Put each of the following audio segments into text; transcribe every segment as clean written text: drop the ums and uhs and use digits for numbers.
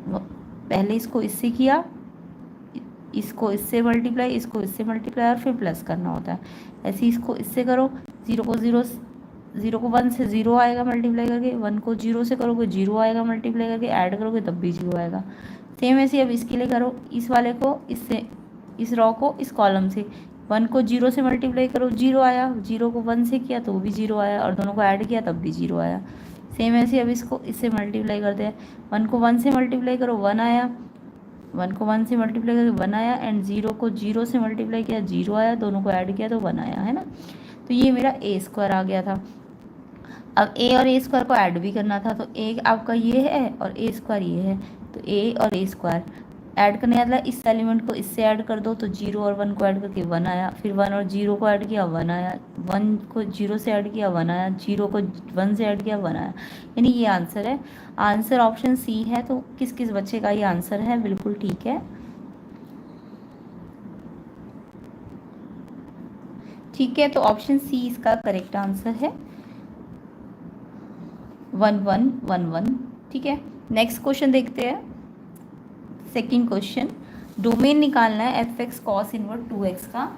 पहले इसको इससे किया, इसको इससे मल्टीप्लाई, इसको इससे मल्टीप्लाई और फिर प्लस करना होता है। ऐसे इसको इससे करो, ज़ीरो को ज़ीरो, ज़ीरो को वन से ज़ीरो आएगा मल्टीप्लाई करके, वन को जीरो से करोगे जीरो आएगा मल्टीप्लाई करके, ऐड करोगे तब भी जीरो आएगा। सेम ऐसे अब इसके लिए करो, इस वाले को इससे, इस रॉ को इस कॉलम से, वन को जीरो से मल्टीप्लाई करो जीरो आया, जीरो को वन से किया तो वो भी जीरो आया, और दोनों को ऐड किया तब भी जीरो आया। सेम ऐसे अब इसको इससे मल्टीप्लाई करते हैं, वन को वन से मल्टीप्लाई करो वन आया, वन को वन से मल्टीप्लाई करके वन आया, एंड ज़ीरो को जीरो से मल्टीप्लाई किया जीरो आया, दोनों को ऐड किया तो वन आया, है ना। तो ये मेरा ए स्क्वायर आ गया था। अब ए और ए स्क्वायर को ऐड भी करना था, तो ए आपका ये है और ए स्क्वायर ये है, तो ए और ए स्क्वायर ऐड करने का मतलब इस एलिमेंट को इससे ऐड कर दो, तो जीरो और वन को ऐड करके वन आया, फिर वन और जीरो को ऐड किया वन आया, वन को जीरो से ऐड किया वन आया, जीरो को वन से ऐड किया वन आया, यानी ये आंसर है। आंसर ऑप्शन सी है। तो किस किस बच्चे का ये आंसर है? बिल्कुल ठीक है, ठीक है। तो ऑप्शन सी इसका करेक्ट आंसर है, 1111। ठीक है, नेक्स्ट क्वेश्चन देखते हैं। सेकंड क्वेश्चन, डोमेन निकालना है F x cos invert 2x का।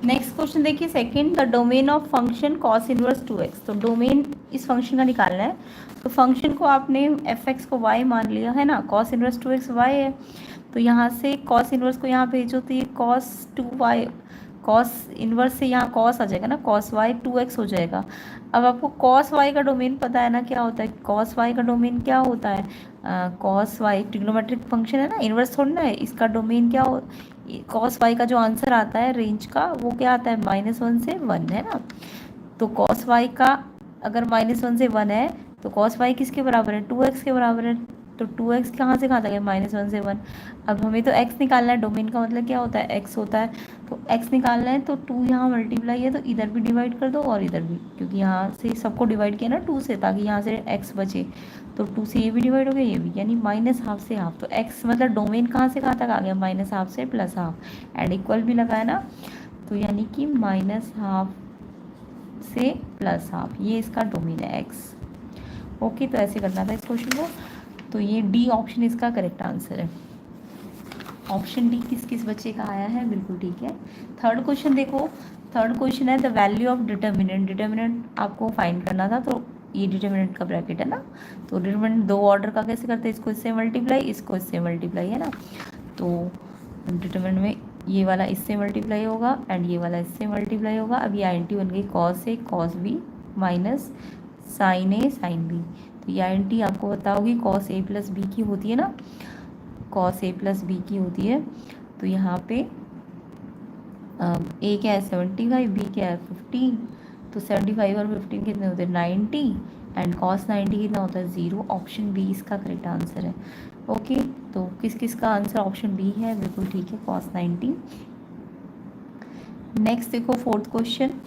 नेक्स्ट क्वेश्चन देखिए second, the domain of function cos inverse 2x। तो डोमेन इस फंक्शन का निकालना है। तो फंक्शन को आपने एफ एक्स को y मान लिया है ना, कॉस इनवर्स 2x y है। तो यहाँ से कॉस इनवर्स को यहाँ भेजो तो ये कॉस 2y, कॉस इनवर्स से यहाँ कॉस आ जाएगा ना, कॉस y 2x हो जाएगा। अब आपको कॉस y का डोमेन पता है ना क्या होता है, कॉस y का डोमेन क्या होता है, कॉस y ट्रिग्नोमेट्रिक फंक्शन है ना, इनवर्स थोड़ी ना है। इसका डोमेन क्या हो, कॉस वाई का जो आंसर आता है रेंज का वो क्या आता है, -1 से 1 है ना। तो कॉस वाई का अगर -1 से 1 है तो कॉस वाई किसके बराबर है, 2x के बराबर है। तो 2x कहाँ से कहाँ तक है, -1 से 1। अब हमें तो x निकालना है, डोमेन का मतलब क्या होता है, x होता है। तो x निकालना है तो 2 यहाँ मल्टीप्लाई है तो इधर भी डिवाइड कर दो और इधर भी, क्योंकि यहाँ से सबको डिवाइड किया ना 2 से, ताकि यहाँ से x बचे। तो 2 से ये भी डिवाइड हो गया, ये भी, यानी -½ से ½ तो x मतलब डोमेन कहाँ से कहाँ तक आ गया, -½ से +½ एंड इक्वल भी लगा है ना। तो यानी कि -½ से +½ ये इसका डोमेन है x। ओके, तो ऐसे करना था इस क्वेश्चन को। तो ये डी ऑप्शन इसका करेक्ट आंसर है। ऑप्शन डी किस किस बच्चे का आया है, बिल्कुल ठीक है। थर्ड क्वेश्चन देखो, थर्ड क्वेश्चन है the value of determinant. Determinant आपको फाइंड करना था, तो ये डिटर्मिनेंट का ब्रैकेट है ना। तो डिटर्मिनेंट दो ऑर्डर का कैसे करते हैं, इसको इससे मल्टीप्लाई, इसको इससे मल्टीप्लाई, है ना। तो डिटर्मिनेंट में ये वाला इससे मल्टीप्लाई होगा एंड ये वाला इससे मल्टीप्लाई होगा। अब ये आइडेंटिटी बन गई cos A cos B minus sign A sine B. तो ये आइडेंटिटी आपको बताओगी कॉस ए प्लस बी की होती है ना, कॉस ए प्लस बी की होती है। तो यहाँ पे ए क्या है 75, बी क्या है 15। तो 75 और 15 कितने होते हैं 90 एंड कॉस 90 कितना होता है 0। ऑप्शन बी इसका करेक्ट आंसर है। ओके, तो किस किस का आंसर ऑप्शन बी है, बिल्कुल ठीक है, कॉस 90। नेक्स्ट देखो fourth question,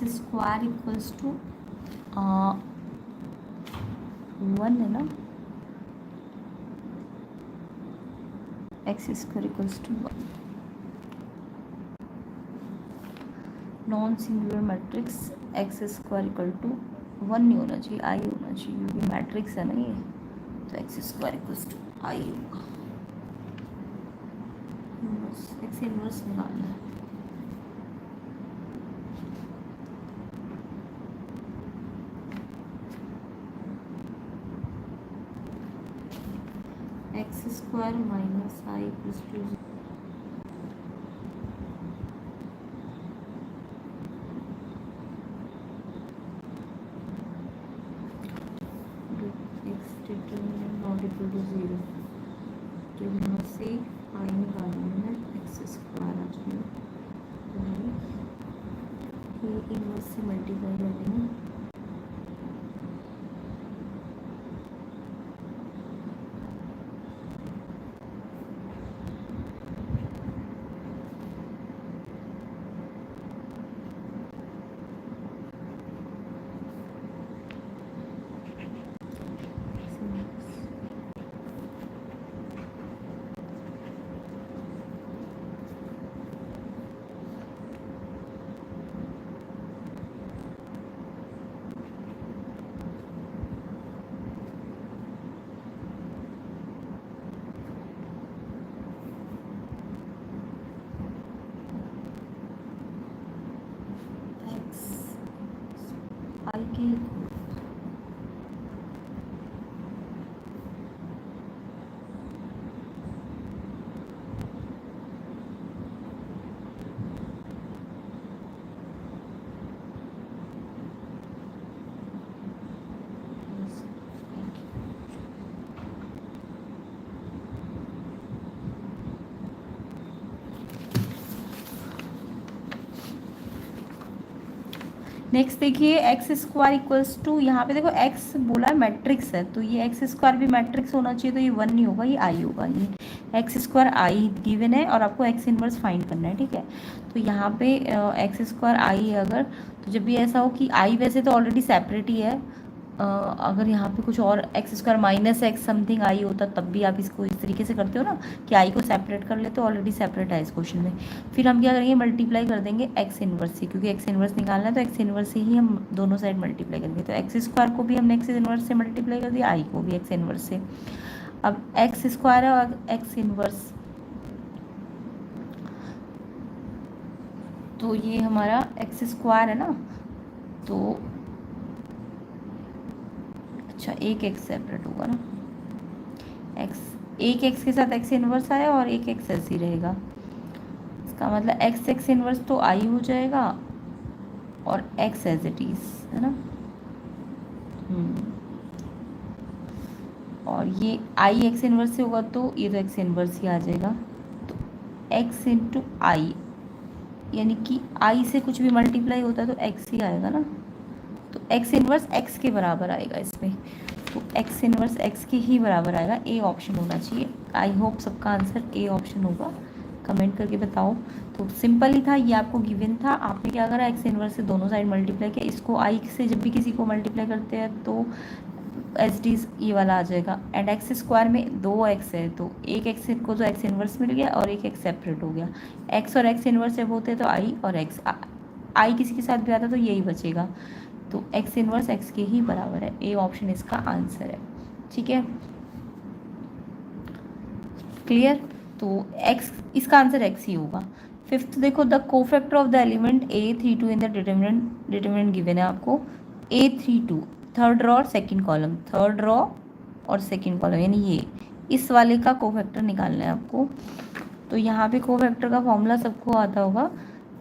square equals to 1 है ना, x square equals to 1। Non singular matrix x square equal to 1 नहीं होना चाहिए, आई होना चाहिए, क्योंकि मैट्रिक्स है ना ये। तो x square equals to I होगा। एक्स इनवर्स निकालना है। X square minus I plus 2 x determinant not equal to 0। तो यहाँ से आई निकालना है, एक्स स्क्वायर आ जाएगा, ये इनवर्स से मल्टीप्लाई कर देंगे। आई के नेक्स्ट देखिए एक्स स्क्वायर इक्वल्स टू, यहाँ पे देखो एक्स बोला है मैट्रिक्स है, तो ये एक्स स्क्वायर भी मैट्रिक्स होना चाहिए, तो ये 1 नहीं होगा, ये आई होगा। ये एक्स स्क्वायर आई गिवन है और आपको एक्स इनवर्स फाइंड करना है, ठीक है। तो यहाँ पे एक्स स्क्वायर आई है अगर, तो जब भी ऐसा हो कि आई वैसे तो ऑलरेडी सेपरेट ही है, अगर यहाँ पे कुछ और x square minus x something I होता तब भी आप इसको इस तरीके से करते हो ना कि आई को सेपरेट कर लेते हो, ऑलरेडी सेपरेट है इस क्वेश्चन में। फिर हम क्या करेंगे, मल्टीप्लाई कर देंगे एक्स इनवर्स से, क्योंकि एक्स इनवर्स निकालना है तो एक्स इनवर्स से ही हम दोनों साइड मल्टीप्लाई करेंगे। तो एक्स स्क्वायर को भी हमने एक्स इनवर्स से मल्टीप्लाई कर दिया, आई को भी एक्स इनवर्स से। अब एक्स स्क्वायर है और एक्स इनवर्स, तो ये हमारा एक्स स्क्वायर है ना, तो अच्छा एक एक्स सेपरेट होगा ना, एक्स एक एक्स के साथ एक्स इनवर्स आया और एक एक्स ऐसे ही रहेगा, इसका मतलब एक्स एक्स इनवर्स तो आई हो जाएगा और एक्स एज इट इज है ना। और ये आई एक्स इनवर्स से होगा तो ये तो एक्स इनवर्स ही आ जाएगा, तो एक्स इंटू आई, यानी कि आई से कुछ भी मल्टीप्लाई होता है तो एक्स ही आएगा ना, तो एक्स इनवर्स एक्स के बराबर आएगा इसमें, तो एक्स इनवर्स एक्स के ही बराबर आएगा, ए ऑप्शन होना चाहिए। आई होप सबका आंसर ए ऑप्शन होगा, कमेंट करके बताओ। तो सिंपल ही था, ये आपको गिवन था, आपने क्या करा एक्स इनवर्स से दोनों साइड मल्टीप्लाई किया, इसको आई से जब भी किसी को मल्टीप्लाई करते हैं तो एच डी ये वाला आ जाएगा। एंड एक्स स्क्वायर में 2 एक्स है, तो एक एक्स को तो एक्स इनवर्स मिल गया और एक एक्स सेपरेट हो गया, एक्स और एक्स इनवर्स जब होते हैं तो आई और एक्स, आई किसी के साथ भी आता तो यही बचेगा, तो एक्स इनवर्स एक्स के ही बराबर है, ए ऑप्शन इसका आंसर है, ठीक है क्लियर। तो एक्स इसका आंसर एक्स ही होगा। फिफ्थ देखो, the cofactor of the element A32 in the determinant given है आपको A32, थर्ड रॉ और सेकंड कॉलम, थर्ड रॉ और सेकंड कॉलम, यानी ये इस वाले का कोफैक्टर निकालना है आपको। तो यहाँ पे कोफैक्टर का फॉर्मूला सबको आता होगा,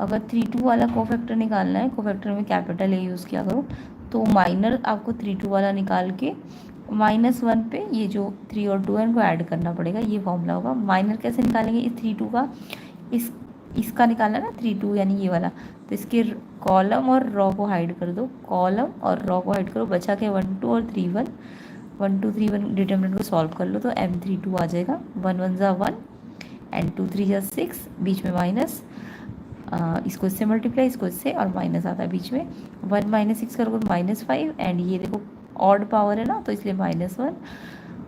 अगर 3 2 वाला कोफैक्टर निकालना है, कोफैक्टर में कैपिटल ए यूज़ किया करो, तो माइनर आपको 3 2 वाला निकाल के -1 पे ये जो 3 और 2 है इनको ऐड करना पड़ेगा, ये फॉर्मूला होगा। माइनर कैसे निकालेंगे, इस 3 2 का इसका निकालना ना 3 2 यानी ये वाला, तो इसके कॉलम और रॉ को हाइड कर दो, कॉलम और रॉ को हाइड करो, बचा के 1 2 और 3 1, 1 2 3 1 डिटरमिनेंट को सॉल्व कर लो तो M32 आ जाएगा, 1 1 ज़ा 1 एंड 2 3 ज़ा 6, बीच में माइनस, इसको इससे मल्टीप्लाई, इसको इससे, और माइनस आता है बीच में, 1 -6 करोगे -5, एंड ये देखो ऑड पावर है ना तो इसलिए -1,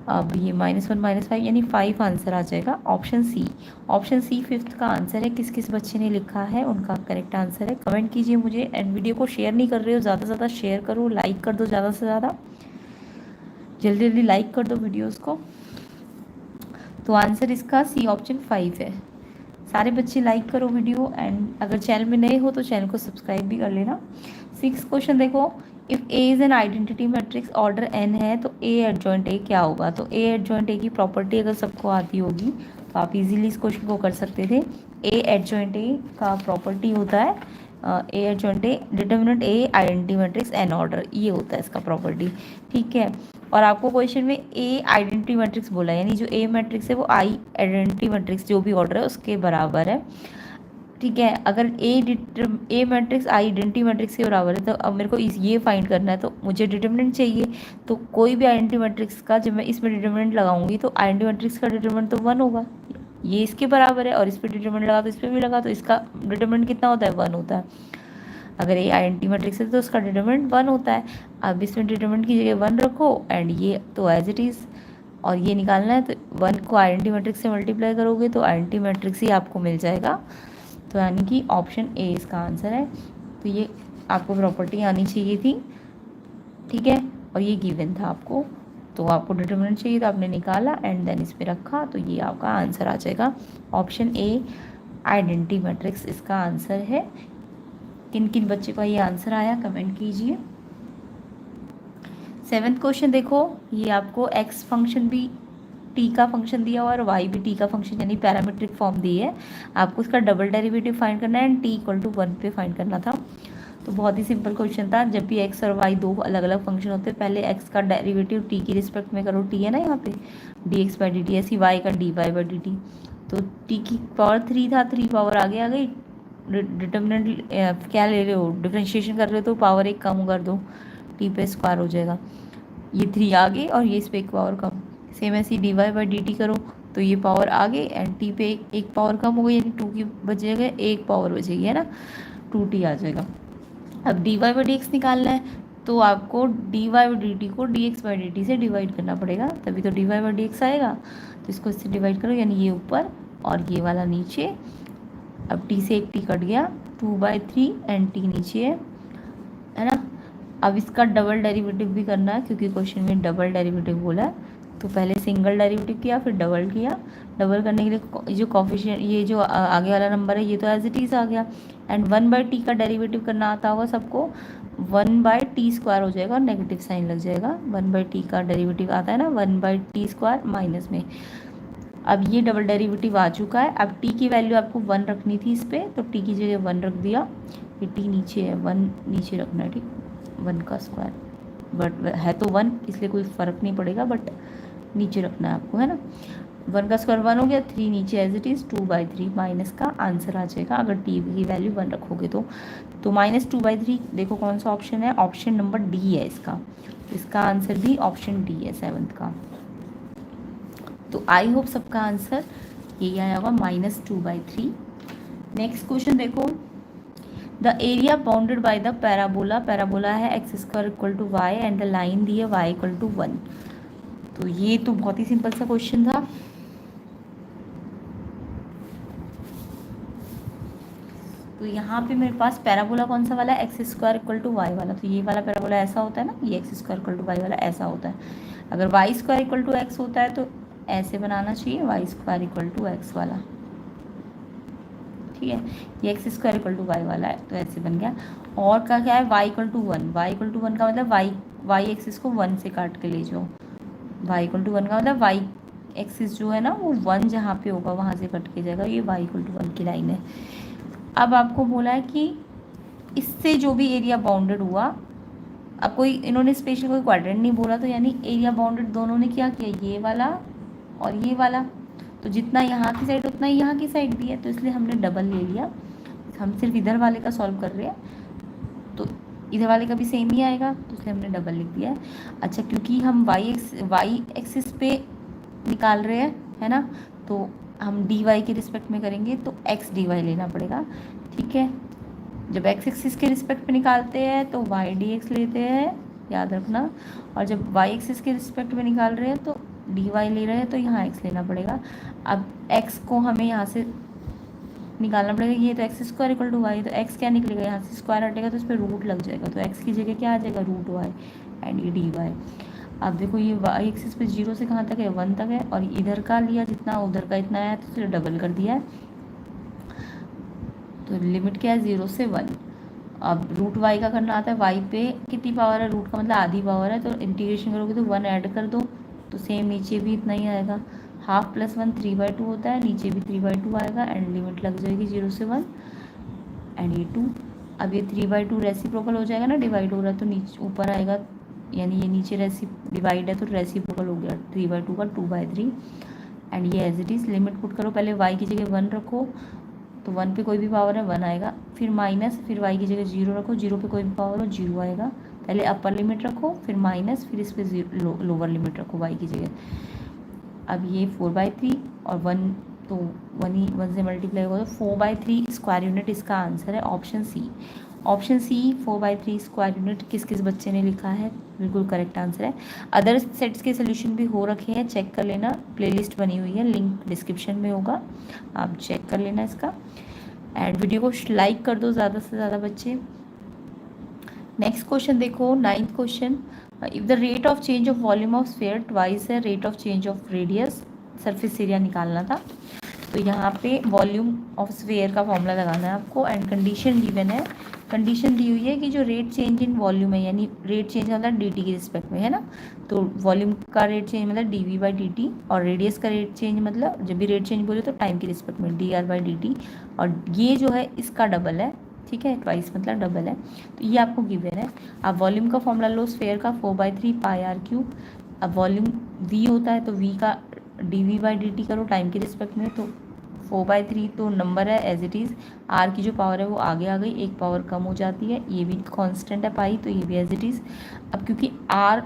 अब ये -1 -5 यानी 5 आंसर आ जाएगा, option C. Option C fifth का आंसर है। किस किस बच्चे ने लिखा है उनका करेक्ट आंसर है, कमेंट कीजिए मुझे। एंड वीडियो को शेयर नहीं कर रहे हो, ज़्यादा से ज़्यादा शेयर करो, लाइक कर दो ज़्यादा से ज़्यादा, जल्दी जल्दी लाइक कर दो वीडियोज़ को। तो आंसर इसका सी ऑप्शन 5 है। सारे बच्चे लाइक करो वीडियो, एंड अगर चैनल में नए हो तो चैनल को सब्सक्राइब भी कर लेना। 6 क्वेश्चन देखो, if A is an identity matrix order n है तो ए एडजॉइंट ए क्या होगा। तो ए एडजॉइंट ए की प्रॉपर्टी अगर सबको आती होगी तो आप इजीली इस क्वेश्चन को कर सकते थे। ए एडजॉइंट ए का प्रॉपर्टी होता है A adjoint A determinant A identity matrix n order, ये होता है इसका प्रॉपर्टी, ठीक है। और आपको क्वेश्चन में ए आइडेंटिटी मैट्रिक्स बोला है, यानी जो ए मैट्रिक्स है वो आई आइडेंटिटी मैट्रिक्स जो भी ऑर्डर है उसके बराबर है, ठीक है। अगर ए मैट्रिक्स आई आइडेंटिटी मैट्रिक्स के बराबर है तो अब मेरे को ये फाइंड करना है, तो मुझे डिटरमिनेंट चाहिए। तो कोई भी आइडेंटिटी मैट्रिक्स का जब मैं इसमें डिटरमिनेंट लगाऊंगी तो आइडेंटिटी मैट्रिक्स का डिटरमिनेंट तो 1 होगा, ये इसके बराबर है, और इस पर डिटरमिनेंट लगा तो इस पर भी लगा, तो इसका डिटरमिनेंट कितना होता है, 1 होता है। अगर ये आइडेंटिटी मैट्रिक्स है तो उसका डिटरमिनेंट 1 होता है। अब इसमें डिटरमिनेंट की जगह 1 रखो, एंड ये तो एज इट इज़, और ये निकालना है तो 1 को आइडेंटिटी मैट्रिक्स से मल्टीप्लाई करोगे तो आइडेंटिटी मैट्रिक्स ही आपको मिल जाएगा। तो यानी कि ऑप्शन ए इसका आंसर है। तो ये आपको प्रॉपर्टी आनी चाहिए थी, ठीक है, और ये गिवन था आपको, तो आपको डिटरमिनेंट चाहिए तो आपने निकाला एंड देन इस पर रखा, तो ये आपका आंसर आ जाएगा। ऑप्शन ए आइडेंटिटी मैट्रिक्स इसका आंसर है। किन किन बच्चे का ये आंसर आया कमेंट कीजिए। 7th क्वेश्चन देखो, ये आपको एक्स फंक्शन भी टी का फंक्शन दिया हुआ है और वाई भी टी का फंक्शन यानी पैरामीट्रिक फॉर्म दी है, आपको इसका डबल डेरिवेटिव फाइंड करना है एंड टी इक्वल टू 1 पे फाइंड करना था। तो बहुत ही सिंपल क्वेश्चन था, जब भी एक्स और वाई दो अलग अलग फंक्शन होते हैं पहले एक्स का डेरिवेटिव टी की रिस्पेक्ट में करो, टी है ना यहाँ पे d x by d t, ऐसी वाई का d y by d t. तो टी की पावर 3 था, 3 पावर आगे आ गई डिटर्मिनेंट क्या ले रहे हो, डिफ्रेंशिएशन कर रहे हो तो पावर एक कम कर दो, टी पे स्क्वायर हो जाएगा, ये 3 आगे और ये इस पे एक पावर कम। सेम ऐसे ही d y by d t करो तो ये पावर आगे एंड टी पे एक पावर कम हो गई, यानी 2 की बचेगा, एक पावर बचेगी, है ना, 2t आ जाएगा। अब d y by d x निकालना है तो आपको d y by d t को d x by d t से डिवाइड करना पड़ेगा, तभी तो d y by d x आएगा। तो इसको इससे डिवाइड करो, यानी ये ऊपर और ये वाला नीचे। अब टी से एक टी कट गया, 2/3 एंड टी नीचे है ना। अब इसका डबल डेरिवेटिव भी करना है क्योंकि क्वेश्चन में डबल डेरिवेटिव बोला है, तो पहले सिंगल डेरिवेटिव किया फिर डबल किया। डबल करने के लिए जो कॉफिशिएंट, ये जो आगे वाला नंबर है ये तो एज इट इज़ आ गया, एंड 1/t का डेरिवेटिव करना आता होगा सबको, 1/t² हो जाएगा और नेगेटिव साइन लग जाएगा। 1/t का डेरिवेटिव आता है ना 1/t² माइनस में। अब ये डबल डेरिवेटिव आ चुका है। अब t की वैल्यू आपको 1 रखनी थी इस पर, तो t की जगह 1 रख दिया, ये t नीचे है, 1 नीचे रखना है, ठीक, 1 का स्क्वायर, बट है तो 1 इसलिए कोई फ़र्क नहीं पड़ेगा, बट नीचे रखना है आपको, है ना। 1 का स्क्वायर 1 हो गया, 3 नीचे एज इट इज़, 2/3 माइनस का आंसर आ जाएगा अगर टी की वैल्यू 1 रखोगे तो। -2/3 देखो कौन सा ऑप्शन है, ऑप्शन नंबर डी है इसका, इसका आंसर भी ऑप्शन डी है 7th का। तो आई होप सबका आंसर यही आया होगा, -2/3। नेक्स्ट क्वेश्चन देखो, the area bounded by the parabola, parabola है x² = y and the line दी है y = 1। तो ये तो बहुत ही सिंपल सा क्वेश्चन था। तो यहाँ पे मेरे पास पैराबोला कौन सा वाला है, x² = y वाला, तो ये वाला पैराबोला ऐसा होता है ना, ये x² = y वाला ऐसा होता है। अगर y² = x होता है तो ऐसे बनाना चाहिए, y² = x वाला, ठीक है। ये x² = y वाला है तो ऐसे बन गया। और का क्या है, y = 1, y = 1 का मतलब y एक्सिस को 1 से काट के ले जाओ, y = 1 का मतलब y एक्सिस जो है ना वो 1 जहाँ पे होगा वहाँ से कट के जाएगा, ये y = 1 की लाइन है। अब आपको बोला है कि इससे जो भी एरिया बाउंडेड हुआ, अब कोई इन्होंने स्पेशल कोई क्वाड्रेंट नहीं बोला, तो यानी एरिया बाउंडेड दोनों ने क्या किया, ये वाला और ये वाला, तो जितना यहाँ की साइड उतना ही यहाँ की साइड भी है, तो इसलिए हमने डबल ले लिया। हम सिर्फ इधर वाले का सॉल्व कर रहे हैं तो इधर वाले का भी सेम ही आएगा, तो इसलिए हमने डबल लिख दिया है। अच्छा, क्योंकि हम वाई एक्सिस पे निकाल रहे हैं, है ना, तो हम डी वाई के रिस्पेक्ट में करेंगे तो एक्स डी वाई लेना पड़ेगा, ठीक है। जब एक्स एक्सिस के रिस्पेक्ट में निकालते हैं तो वाई डी एक्स लेते हैं, याद रखना, और जब वाई एक्सिस के रिस्पेक्ट में निकाल रहे हैं तो डी वाई ले रहे हैं तो यहाँ एक्स लेना पड़ेगा। अब एक्स को हमें यहाँ से निकालना पड़ेगा, ये तो x² = y, तो x क्या निकलेगा, यहाँ से स्क्वायर हटेगा तो इस पर रूट लग जाएगा, तो x की जगह क्या आ जाएगा, √y एंड ये dy। अब देखो ये y एक्सिस पे 0 से कहाँ तक है, 1 तक है, और इधर का लिया जितना उधर का इतना है तो इसे डबल कर दिया है, तो लिमिट क्या है 0 से 1। अब √y का करना आता है, y पे कितनी पावर है, रूट का मतलब आधी पावर है, तो इंटीग्रेशन करोगे तो 1 ऐड कर दो, तो सेम नीचे भी इतना ही आएगा, 1/2 + 1 3/2 होता है, नीचे भी 3/2 आएगा एंड लिमिट लग जाएगी 0 से 1 एंड ये 2। अब ये 3/2 रेसिप्रोकल हो जाएगा ना, डिवाइड हो रहा है तो नीचे ऊपर आएगा, यानी ये नीचे डिवाइड है तो रेसिप्रोकल हो गया, 3/2 का 2/3 एंड ये as it is. Limit put करो, पहले y की जगह 1 रखो तो 1 पे कोई भी पावर है 1 आएगा, फिर माइनस, फिर y की जगह 0 रखो, 0 पे कोई भी पावर हो 0 आएगा, पहले अपर लिमिट रखो फिर माइनस, फिर इस पर लोअर लिमिट रखो y की जगह। अब ये 4/3 और 1 तो 1 से मल्टीप्लाई होगा तो 4/3 स्क्वायर यूनिट इसका आंसर है, option C. Option C 4/3 square unit किस किस बच्चे ने लिखा है, बिल्कुल करेक्ट आंसर है। अदर सेट्स के सोल्यूशन भी हो रखे हैं, चेक कर लेना, प्लेलिस्ट बनी हुई है, लिंक डिस्क्रिप्शन में होगा, आप चेक कर लेना इसका। एंड वीडियो को लाइक कर दो ज़्यादा से ज़्यादा बच्चे। नेक्स्ट क्वेश्चन देखो, 9th क्वेश्चन, if the rate of change of volume of sphere twice है rate of change of radius, surface area निकालना था। तो यहाँ पे वॉल्यूम ऑफ स्फीयर का फॉर्मूला लगाना है आपको एंड कंडीशन गिवन है, कंडीशन दी हुई है कि जो रेट चेंज इन वॉल्यूम है, यानी रेट चेंज मतलब dt के रिस्पेक्ट में, है ना, तो वॉल्यूम का रेट चेंज मतलब dv/dt, और रेडियस का रेट चेंज मतलब जब भी रेट चेंज बोले तो टाइम के रिस्पेक्ट में dr/dt, और ये जो है इसका डबल है, ठीक है, ट्वाइस मतलब डबल है, तो ये आपको गिवन है। अब वॉल्यूम का फॉर्मूला लो स्फीयर का 4/3 πr³। अब वॉल्यूम v होता है तो v का dv/dt करो टाइम के रिस्पेक्ट में, तो 4/3 तो नंबर है एज इट इज़, आर की जो पावर है वो आगे आ गई, एक पावर कम हो जाती है, ये भी कांस्टेंट है पाई, तो ये भी एज इट इज़। अब क्योंकि आर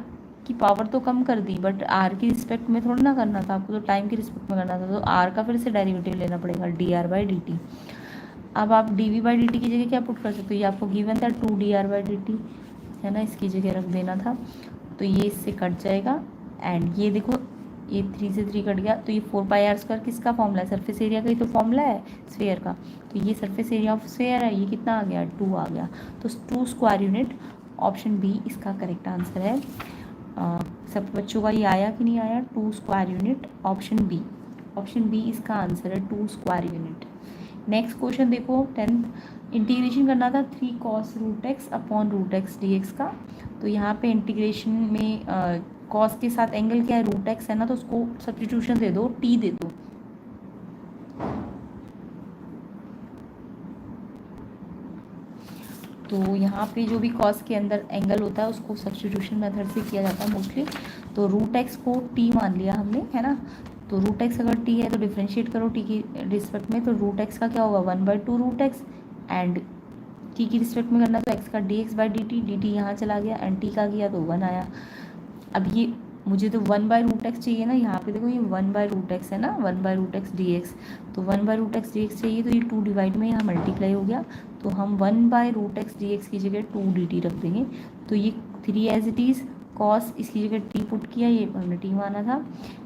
की पावर तो कम कर दी, बट आर की रिस्पेक्ट में थोड़ा ना करना था आपको, तो टाइम की रिस्पेक्ट में करना था, तो आर का फिर से डेरिवेटिव लेना पड़ेगा, dr/dt। अब आप dv/dt की जगह क्या पुट कर सकते हो, ये आपको गिवन था 2 dr/dt, है ना, इसकी जगह रख देना था, तो ये इससे कट जाएगा। एंड ये देखो, ये 3 से 3 कट गया, तो ये 4πr² किसका फॉर्मूला है, सरफेस एरिया का ही तो फॉर्मूला है स्फेयर का, तो ये सरफेस एरिया ऑफ स्फेयर है, ये कितना आ गया 2 आ गया, तो 2 स्क्वायर यूनिट, ऑप्शन बी इसका करेक्ट आंसर है। सब बच्चों का ये आया कि नहीं आया, 2 स्क्वायर यूनिट, ऑप्शन बी इसका आंसर है 2 स्क्वायर यूनिट। नेक्स्ट क्वेश्चन देखो 10th, इंटीग्रेशन करना था 3 cos √x upon √x dx का, तो यहाँ पे इंटीग्रेशन में कॉस के साथ एंगल क्या है, √x है ना, तो उसको सब्स्टिट्यूशन दे दो, t दे दो, तो यहाँ पे जो भी कॉस के अंदर एंगल होता है उसको सब्स्टिट्यूशन मेथड से किया जाता है मोस्टली, तो √x को t मान लिया हमने, है ना, तो √x अगर t है तो डिफ्रेंशिएट करो t की रिस्पेक्ट में, तो √x का क्या होगा 1/2 √x, एंड t की रिस्पेक्ट में करना तो x का dx/dt, dt यहाँ चला गया, एंड t का किया तो 1 आया। अब ये मुझे तो 1/√x चाहिए ना, यहाँ पे देखो ये 1/√x है ना, 1/√x dx, तो 1/√x dx चाहिए, तो ये 2 डिवाइड में यहाँ मल्टीप्लाई हो गया, तो हम 1/√x dx की जगह 2 dt रख देंगे, तो ये 3 एज इट इज़, कॉस इसकी जगह t पुट किया, ये हमने t माना था,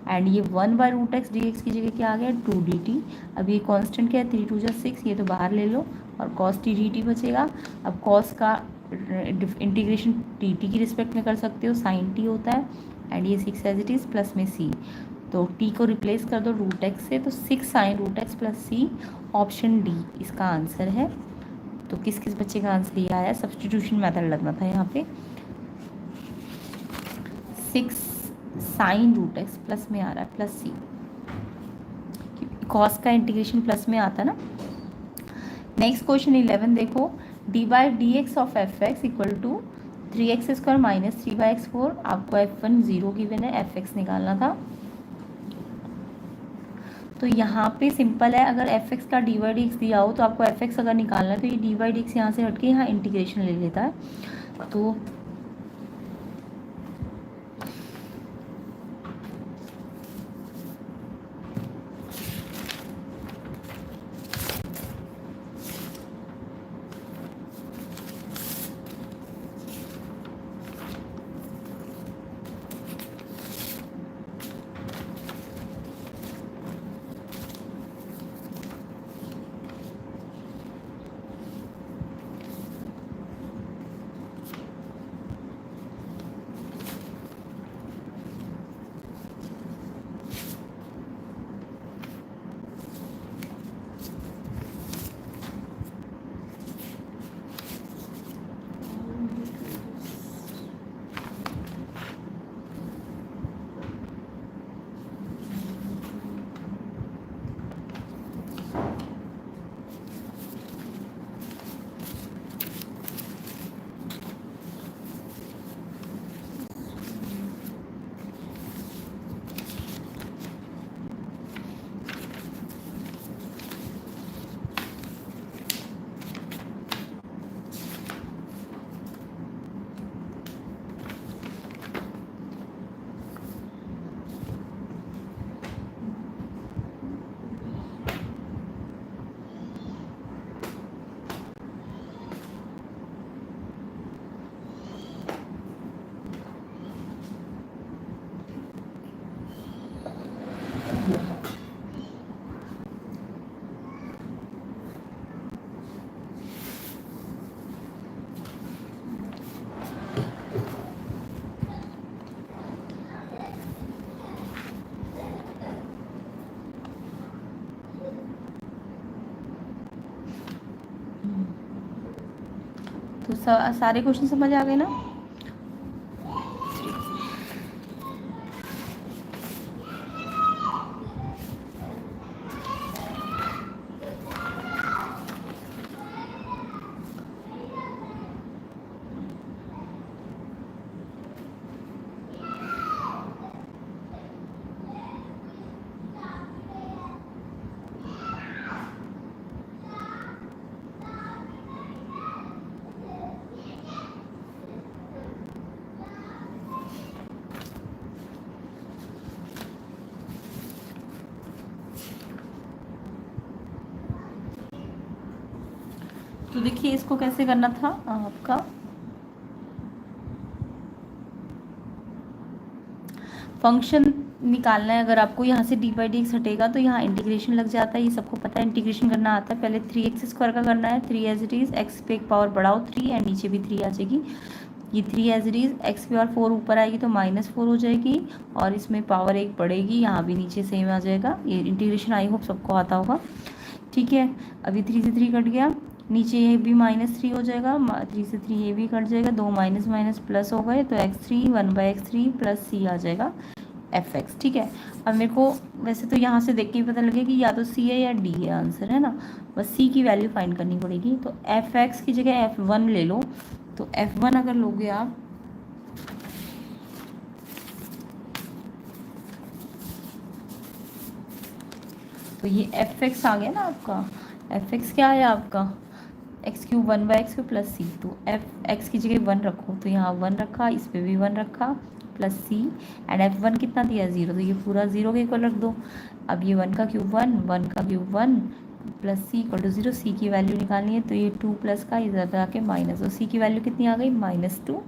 एंड ये 1/√x dx की जगह क्या आ गया 2 dt। अब ये कांस्टेंट क्या है 3 2 6, ये तो बाहर ले लो, और cos t dt बचेगा। अब cos का इंटीग्रेशन dt की रिस्पेक्ट में कर सकते हो, साइन t होता है, एंड ये 6 एज इट इज़ प्लस में c, तो t को रिप्लेस कर दो √x से, तो 6 sin √x plus c, option D इसका आंसर है। तो किस किस बच्चे का आंसर ये आया, सब्स्टिट्यूशन मेथड लगना था यहाँ पे, 6 sin √x प्लस में आ रहा है प्लस c, कॉस का इंटीग्रेशन प्लस में आता है ना। नेक्स्ट क्वेश्चन 11 देखो, dy/dx of fx equal to 3x² minus 3/x4, आपको f1 0 गिवन है, fx निकालना था, तो यहाँ पे सिंपल है, अगर fx का dy/dx दिया हो तो आपको fx अगर निकालना है तो ये dy/dx यहाँ से हट के यहाँ इंटीग्रेशन ले लेता है, तो सारे क्वेश्चन समझ आ गए ना। तो देखिए इसको कैसे करना था आपका, फंक्शन निकालना है। अगर आपको यहाँ से डी बाई डी एक्स हटेगा तो यहाँ इंटीग्रेशन लग जाता है, ये सबको पता है इंटीग्रेशन करना आता है। पहले 3x² का करना है, 3 एज इट इज़, एक्स पे एक पावर बढ़ाओ 3 एंड नीचे भी 3 आ जाएगी। ये 3 एज इट इज़, एक्स पे और 4 ऊपर आएगी तो -4 हो जाएगी और इसमें पावर 1 बढ़ेगी, यहाँ भी नीचे सेम आ जाएगा। ये इंटीग्रेशन आई होप सबको आता होगा, ठीक है। अभी 3 से 3 कट गया, नीचे ये भी -3 हो जाएगा, 3 से 3 ये भी कट जाएगा, 2 माइनस माइनस प्लस हो गए तो x3 1/x3 प्लस c आ जाएगा fx, ठीक है। अब मेरे को वैसे तो यहाँ से देख के ही पता लगे कि या तो c है या d है आंसर, है ना। बस c की वैल्यू फाइंड करनी पड़ेगी, तो fx की जगह f1 ले लो। तो f1 अगर लोगे आप तो ये fx आ गया ना आपका, fx क्या है आपका x³ 1/x प्लस सी, तो x की जगह 1 रखो, तो यहाँ 1 रखा, इस पर भी 1 रखा प्लस सी एंड f1 कितना दिया 0, तो ये पूरा 0 के इक्वल रख दो। अब ये 1 का क्यूब 1, 1 का cube 1 plus C equal to 0, C की वैल्यू निकालनी है तो ये 2 प्लस का इधर आके माइनस, और सी की वैल्यू कितनी आ गई -2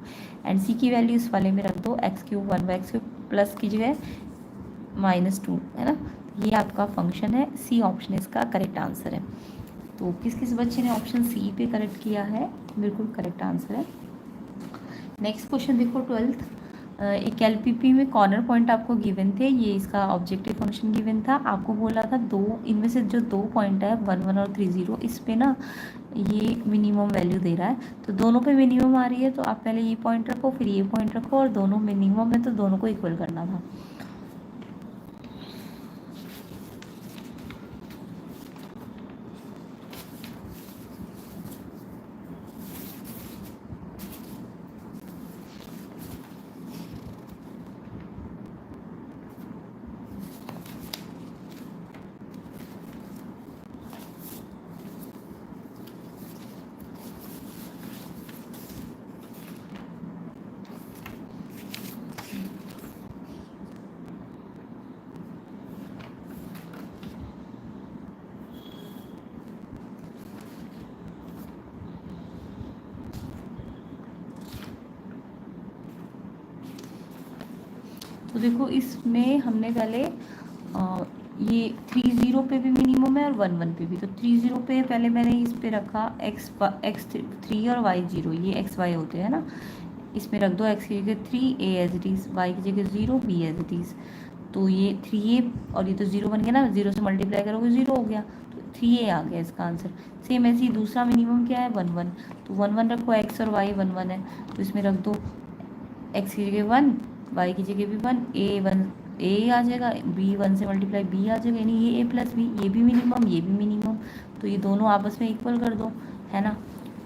एंड सी की वैल्यू इस वाले में रख दो, x³ 1/x प्लस की जगह -2, है ना। ये आपका फंक्शन है, सी ऑप्शन इसका करेक्ट आंसर है। तो किस किस बच्चे ने ऑप्शन सी पे करेक्ट किया है, बिल्कुल करेक्ट आंसर है। नेक्स्ट क्वेश्चन देखो 12th, एक एलपीपी में कॉर्नर पॉइंट आपको गिवन थे, ये इसका ऑब्जेक्टिव फंक्शन गिवन था। आपको बोला था दो इनमें से जो 2 पॉइंट है 1 1 और 3 0, इस पे ना ये मिनिमम वैल्यू दे रहा है, तो दोनों पे मिनिमम आ रही है, तो आप पहले ये पॉइंट रखो फिर ये पॉइंट रखो, और दोनों मिनिमम है तो दोनों को इक्वल करना था। तो देखो इसमें हमने पहले ये 3 0 पे भी मिनिमम है और 1 1 पे भी, तो 3 0 पे पहले मैंने इस पे रखा x3 और y 0, ये x y होते हैं ना, इसमें रख दो x की जगह 3 a as it is, y की जगह 0 b एज इट इज़, तो ये 3a और ये तो 0 बन गया ना, 0 से मल्टीप्लाई करोगे 0 हो गया, तो 3a आ गया इसका आंसर। सेम ऐसे ही दूसरा मिनिमम क्या है 1 1, तो 1 1 रखो, x और y 1 1 है तो इसमें रख दो x की जगह 1, y की जगह भी 1, a आ जाएगा, b 1 से मल्टीप्लाई b आ जाएगा, यानी ये a प्लस बी, ये भी मिनिमम ये भी मिनिमम, तो ये दोनों आपस में इक्वल कर दो, है ना।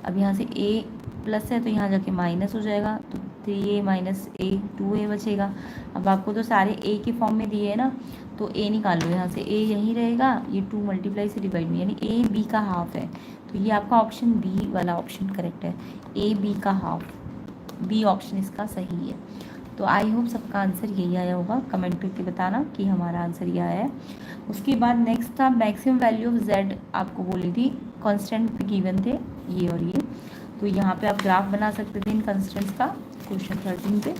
अब यहाँ से a प्लस है तो यहाँ जाके माइनस हो जाएगा, तो 3a माइनस a 2a बचेगा। अब आपको तो सारे a के फॉर्म में दिए है ना, तो a निकाल लो, यहाँ से a यहीं रहेगा, ये 2 मल्टीप्लाई से डिवाइड में, यानी a b का हाफ है, तो ये आपका ऑप्शन बी वाला ऑप्शन करेक्ट है, a b का हाफ, बी ऑप्शन इसका सही है। तो आई होप सबका आंसर यही आया होगा, कमेंट करके बताना कि हमारा आंसर ये आया है। उसके बाद नेक्स्ट था मैक्सिमम वैल्यू ऑफ z, आपको बोली थी कांस्टेंट गिवन थे ये और ये, तो यहाँ पे आप ग्राफ बना सकते थे इन कांस्टेंट्स का, क्वेश्चन 13 पे।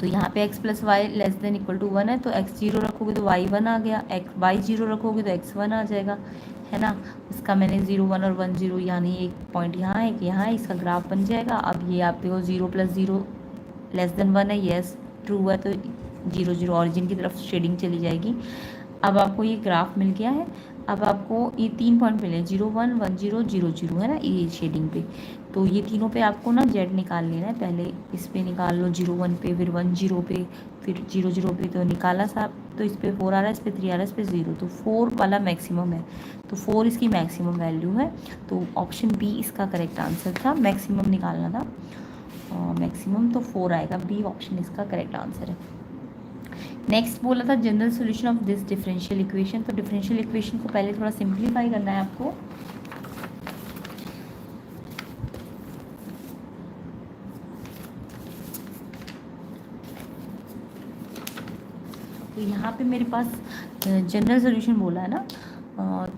तो यहाँ पे x + y ≤ 1 है, तो x 0 रखोगे तो y 1 आ गया, y 0 रखोगे तो x 1 आ जाएगा, है ना। इसका मैंने 0 1 और 1 0, यानी एक पॉइंट यहाँ है एक यहाँ है, इसका ग्राफ बन जाएगा। अब ये आप देखो 0 + 0 < 1 है, येस ट्रू है, तो 0 0 ऑरिजिन की तरफ शेडिंग चली जाएगी। अब आपको ये ग्राफ मिल गया है, अब आपको ये 3 पॉइंट मिले 0 1 1 0 0 0, है ना, ये शेडिंग पे, तो ये तीनों पे आपको ना z निकाल लेना है। पहले इस पे निकाल लो 0 1 पे, फिर 1 0 पे, फिर 0 0 पे, तो निकाला साहब, तो इस पे 4 आ रहा है, इस पे 3 आ रहा है, इस पे 0, तो 4 वाला मैक्सिमम है, तो 4 इसकी मैक्सिमम वैल्यू है, तो ऑप्शन बी इसका करेक्ट आंसर था, मैक्सिमम निकालना था, मैक्सिमम तो 4 आएगा, बी ऑप्शन इसका करेक्ट आंसर है। नेक्स्ट बोला था general solution of this differential equation, तो डिफरेंशियल इक्वेशन को पहले थोड़ा सिंप्लीफाई करना है आपको। तो यहाँ पे मेरे पास जनरल सॉल्यूशन बोला है ना,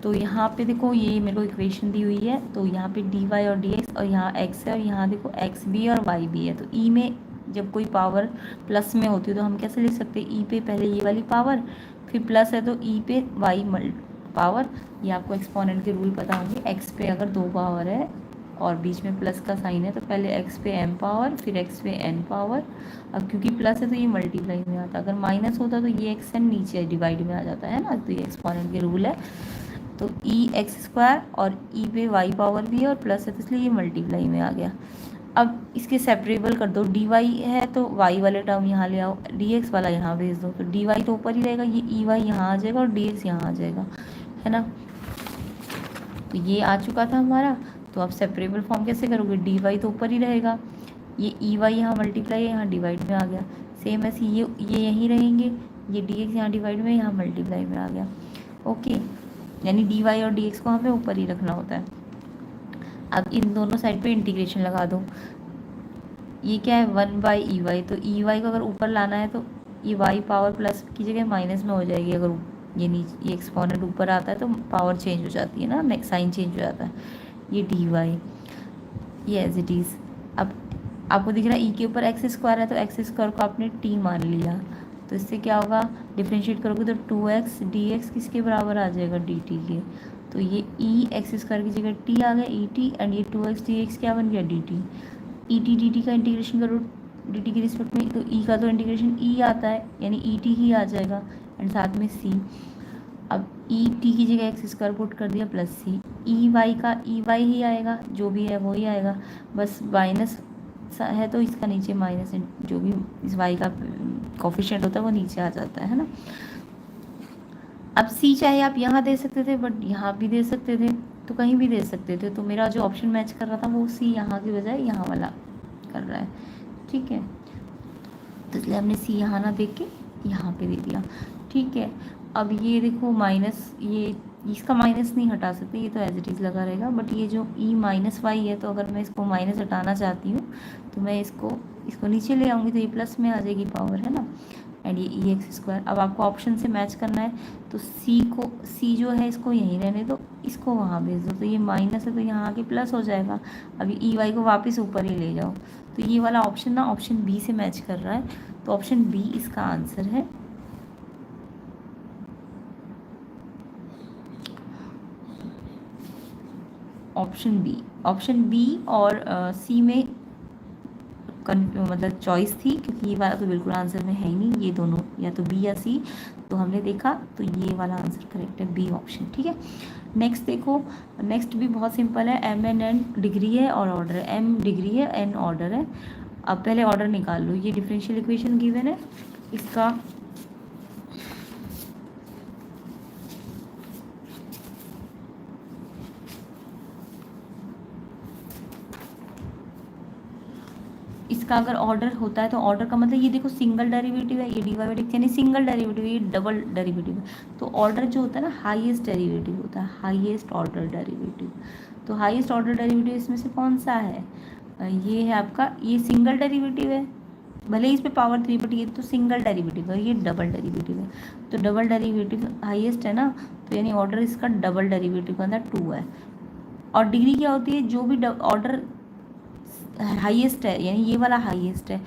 तो यहाँ पे देखो ये मेरे को इक्वेशन दी हुई है, तो यहाँ पे dy और dx और यहाँ x है और यहाँ देखो x भी और y भी है। तो e में जब कोई पावर प्लस में होती है तो हम कैसे लिख सकते हैं, e पे पहले ये वाली पावर, फिर प्लस है तो e पे y पावर। ये आपको एक्सपोनेंट के रूल पता होंगे, x पे अगर 2 पावर है और बीच में प्लस का साइन है तो पहले x पे m पावर फिर x पे n पावर। अब क्योंकि प्लस है तो ये मल्टीप्लाई में आता, अगर माइनस होता तो ये xn नीचे डिवाइड में आ जाता है ना, तो ये एक्सपोनेंट के रूल है। तो ई एक्स स्क्वायर और ई पे वाई पावर भी है और प्लस है तो इसलिए ये मल्टीप्लाई में आ गया। अब इसके सेपरेबल कर दो, डी वाई है तो वाई वाले टर्म यहाँ ले आओ, डी एक्स वाला यहाँ भेज दो, तो डी वाई तो ऊपर ही रहेगा, ये ई वाई यहाँ आ जाएगा और डी एक्स यहाँ आ जाएगा, है ना। तो ये आ चुका था हमारा। तो आप सेपरेबल फॉर्म कैसे करोगे, डी वाई तो ऊपर ही रहेगा, ये ई वाई यहाँ मल्टीप्लाई है, यहाँ डिवाइड में आ गया। सेम ऐसे ये यहीं रहेंगे, ये डी एक्स यहाँ डिवाइड में, यहाँ मल्टीप्लाई में आ गया। ओके, यानी डी वाई और डी एक्स को हमें ऊपर ही रखना होता है। अब इन दोनों साइड पे इंटीग्रेशन लगा दो। ये क्या है, 1/EY, तो EY को अगर ऊपर लाना है तो ये y पावर प्लस की जगह माइनस में हो जाएगी। अगर ये नीचे ये एक्सपोनेंट ऊपर आता है तो पावर चेंज हो जाती है ना, नेक्स्ट साइन चेंज हो जाता है। ये dy ये एज इट इज़। अब आपको दिख रहा है e के ऊपर एक्स स्क्वायर है तो एक्स स्क्वायर को आपने t मान लिया, तो इससे क्या होगा, डिफ्रेंशिएट करोगे तो 2x dx किसके बराबर आ जाएगा, dt के। तो ये e एक्स स्क्वायर की जगह t आ गया, et, एंड ये 2x dx क्या बन गया, dt। et dt का इंटीग्रेशन करो dt के रिस्पेक्ट में, तो e का तो इंटीग्रेशन e आता है, यानी et ही आ जाएगा, एंड साथ में c। अब et की जगह एक्स स्क्वायर पुट कर दिया प्लस c, ey का ey ही आएगा, जो भी है वो ही आएगा, बस माइनस है तो इसका नीचे माइनस, जो भी इस y का कोफिशिएंट होता है वो नीचे आ जाता है ना। अब c चाहे आप यहाँ दे सकते थे, बट यहाँ भी दे सकते थे, तो कहीं भी दे सकते थे। तो मेरा जो ऑप्शन मैच कर रहा था वो c यहाँ की बजाय यहाँ वाला कर रहा है, ठीक है। तो इसलिए हमने c यहाँ ना देख के यहाँ पे दे दिया, ठीक है। अब ये देखो माइनस, ये इसका माइनस नहीं हटा सकते, ये तो एज इट इज़ लगा रहेगा, बट ये जो e माइनस वाई है, तो अगर मैं इसको माइनस हटाना चाहती हूँ तो मैं इसको नीचे ले आऊँगी तो ये प्लस में आ जाएगी पावर, है ना, एंड ये ई एक्स स्क्वायर। अब आपको ऑप्शन से मैच करना है तो c जो है इसको यहीं रहने दो, इसको वहाँ भेज दो, तो ये माइनस है तो यहाँ आके प्लस हो जाएगा। अब ये ई वाई को वापस ऊपर ही ले जाओ, तो ये वाला ऑप्शन ना ऑप्शन बी से मैच कर रहा है, तो ऑप्शन बी इसका आंसर है। ऑप्शन बी और सी में मतलब चॉइस थी, क्योंकि ये वाला तो बिल्कुल आंसर में है ही नहीं, ये दोनों या तो बी या सी, तो हमने देखा तो ये वाला आंसर करेक्ट है, बी ऑप्शन, ठीक है। नेक्स्ट देखो, नेक्स्ट भी बहुत सिंपल है, एम एन एन डिग्री है और ऑर्डर है, एम डिग्री है, एन ऑर्डर है। अब पहले ऑर्डर निकाल लो, ये डिफरेंशियल इक्वेशन गिवन है, इसका अगर ऑर्डर होता है तो ऑर्डर का मतलब ये देखो सिंगल डेरिवेटिव है, ये डी वाई बाई डी यानी सिंगल डेरिवेटिव, ये डबल डेरिवेटिव है। तो ऑर्डर जो होता है ना हाईएस्ट डेरिवेटिव होता है, हाईएस्ट ऑर्डर डेरिवेटिव। तो हाईएस्ट ऑर्डर डेरिवेटिव इसमें से कौन सा है, ये है आपका, ये सिंगल डेरिवेटिव है, भले ही इस पर पावर 3, बट ये तो सिंगल डेरिवेटिव है, ये डबल डेरिवेटिव है। तो डबल डेरिवेटिव हाईएस्ट है ना, तो यानी ऑर्डर इसका डबल डेरिवेटिव का अंदर 2 है। और डिग्री क्या होती है, जो भी ऑर्डर हाईएस्ट है, यानी ये वाला हाईएस्ट है,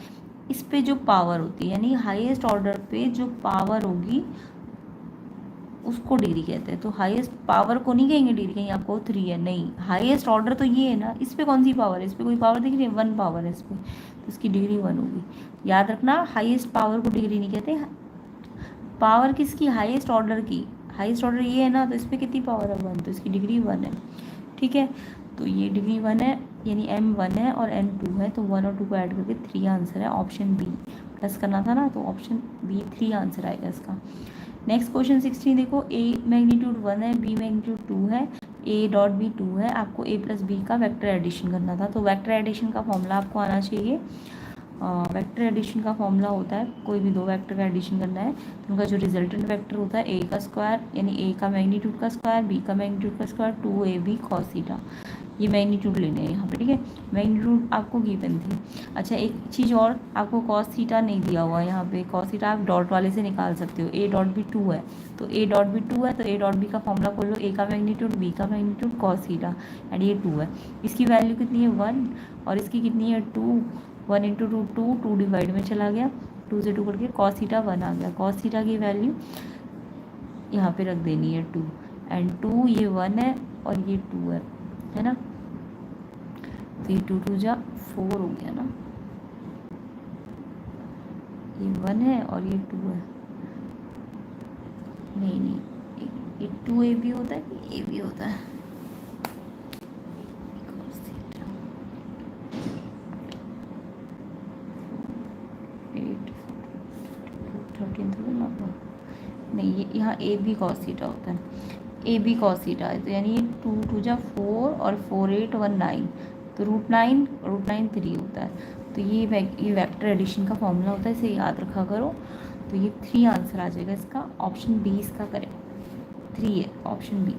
इस पे जो पावर होती है, यानी हाईएस्ट ऑर्डर पे जो पावर होगी उसको डिग्री कहते हैं। तो हाईएस्ट पावर को नहीं कहेंगे डिग्री, कहीं आपको 3 है, नहीं, हाईएस्ट ऑर्डर तो ये है ना, इस पे कौन सी पावर है, इस पे कोई पावर दिख रही है, 1 पावर है इस पर, तो इसकी डिग्री 1 होगी। याद रखना, हाईएस्ट पावर को डिग्री नहीं कहते, पावर किसकी, हाईएस्ट ऑर्डर की, हाईएस्ट ऑर्डर ये है ना, तो इस पर कितनी पावर है, 1, तो इसकी डिग्री 1 है, ठीक है। तो ये डिग्री 1 है, यानी m 1 है और n 2 है, तो 1 और 2 को ऐड करके 3 आंसर है, ऑप्शन बी। प्लस करना था ना, तो ऑप्शन बी 3 आंसर आएगा इसका। नेक्स्ट क्वेश्चन 16 देखो, a मैग्नीट्यूड 1 है, b मैग्नीट्यूड 2 है, a डॉट b 2 है, आपको a प्लस b का वेक्टर एडिशन करना था। तो वेक्टर एडिशन का फॉर्मूला आपको आना चाहिए। वेक्टर एडिशन का फॉर्मूला होता है, कोई भी 2 वेक्टर का एडिशन करना है तो उनका जो रिजल्टेंट वेक्टर होता है a का स्क्वायर, यानी a का मैग्नीट्यूड का स्क्वायर, b का मैग्नीट्यूड का स्क्वायर, 2ab cos थीटा। ये मैग्नीट्यूड लेने हैं यहाँ पे, ठीक है। मैग्नीट्यूड आपको गिवन थी। अच्छा एक चीज़ और, आपको कॉस थीटा नहीं दिया हुआ है यहाँ पे। कॉस थीटा आप डॉट वाले से निकाल सकते हो। ए डॉट बी 2 है, तो ए डॉट बी 2 है, तो ए डॉट बी का फॉर्मूला खोल लो। ए का मैग्नीट्यूड, बी का मैग्नीट्यूड, कॉस थीटा, एंड ये 2 है। इसकी वैल्यू कितनी है 1, और इसकी कितनी है 2। 1 इंटू 2 2 डिवाइड में चला गया, 2 से 2 करके कॉस थीटा 1 आ गया। कॉस थीटा की वैल्यू यहाँ पे रख देनी है 2, एंड 2 ये 1 है और ये 2 है ना। तो ये 2 2 जा 4 हो गया ना, ये 1 है और ये 2 है। नहीं, ये 2 ए भी होता है कि ए भी होता है। 13 नहीं, ये यहाँ ए बी कॉस थीटा होता है। ए बी कॉस थीटा है, तो यानी 2 2 जा 4 और 4 8 1 9, तो √9 3 होता है। तो ये वेक्टर एडिशन का फॉर्मूला होता है, इसे याद रखा करो। तो ये 3 आंसर आ जाएगा इसका। ऑप्शन बी इसका करेक्ट 3 है, ऑप्शन बी।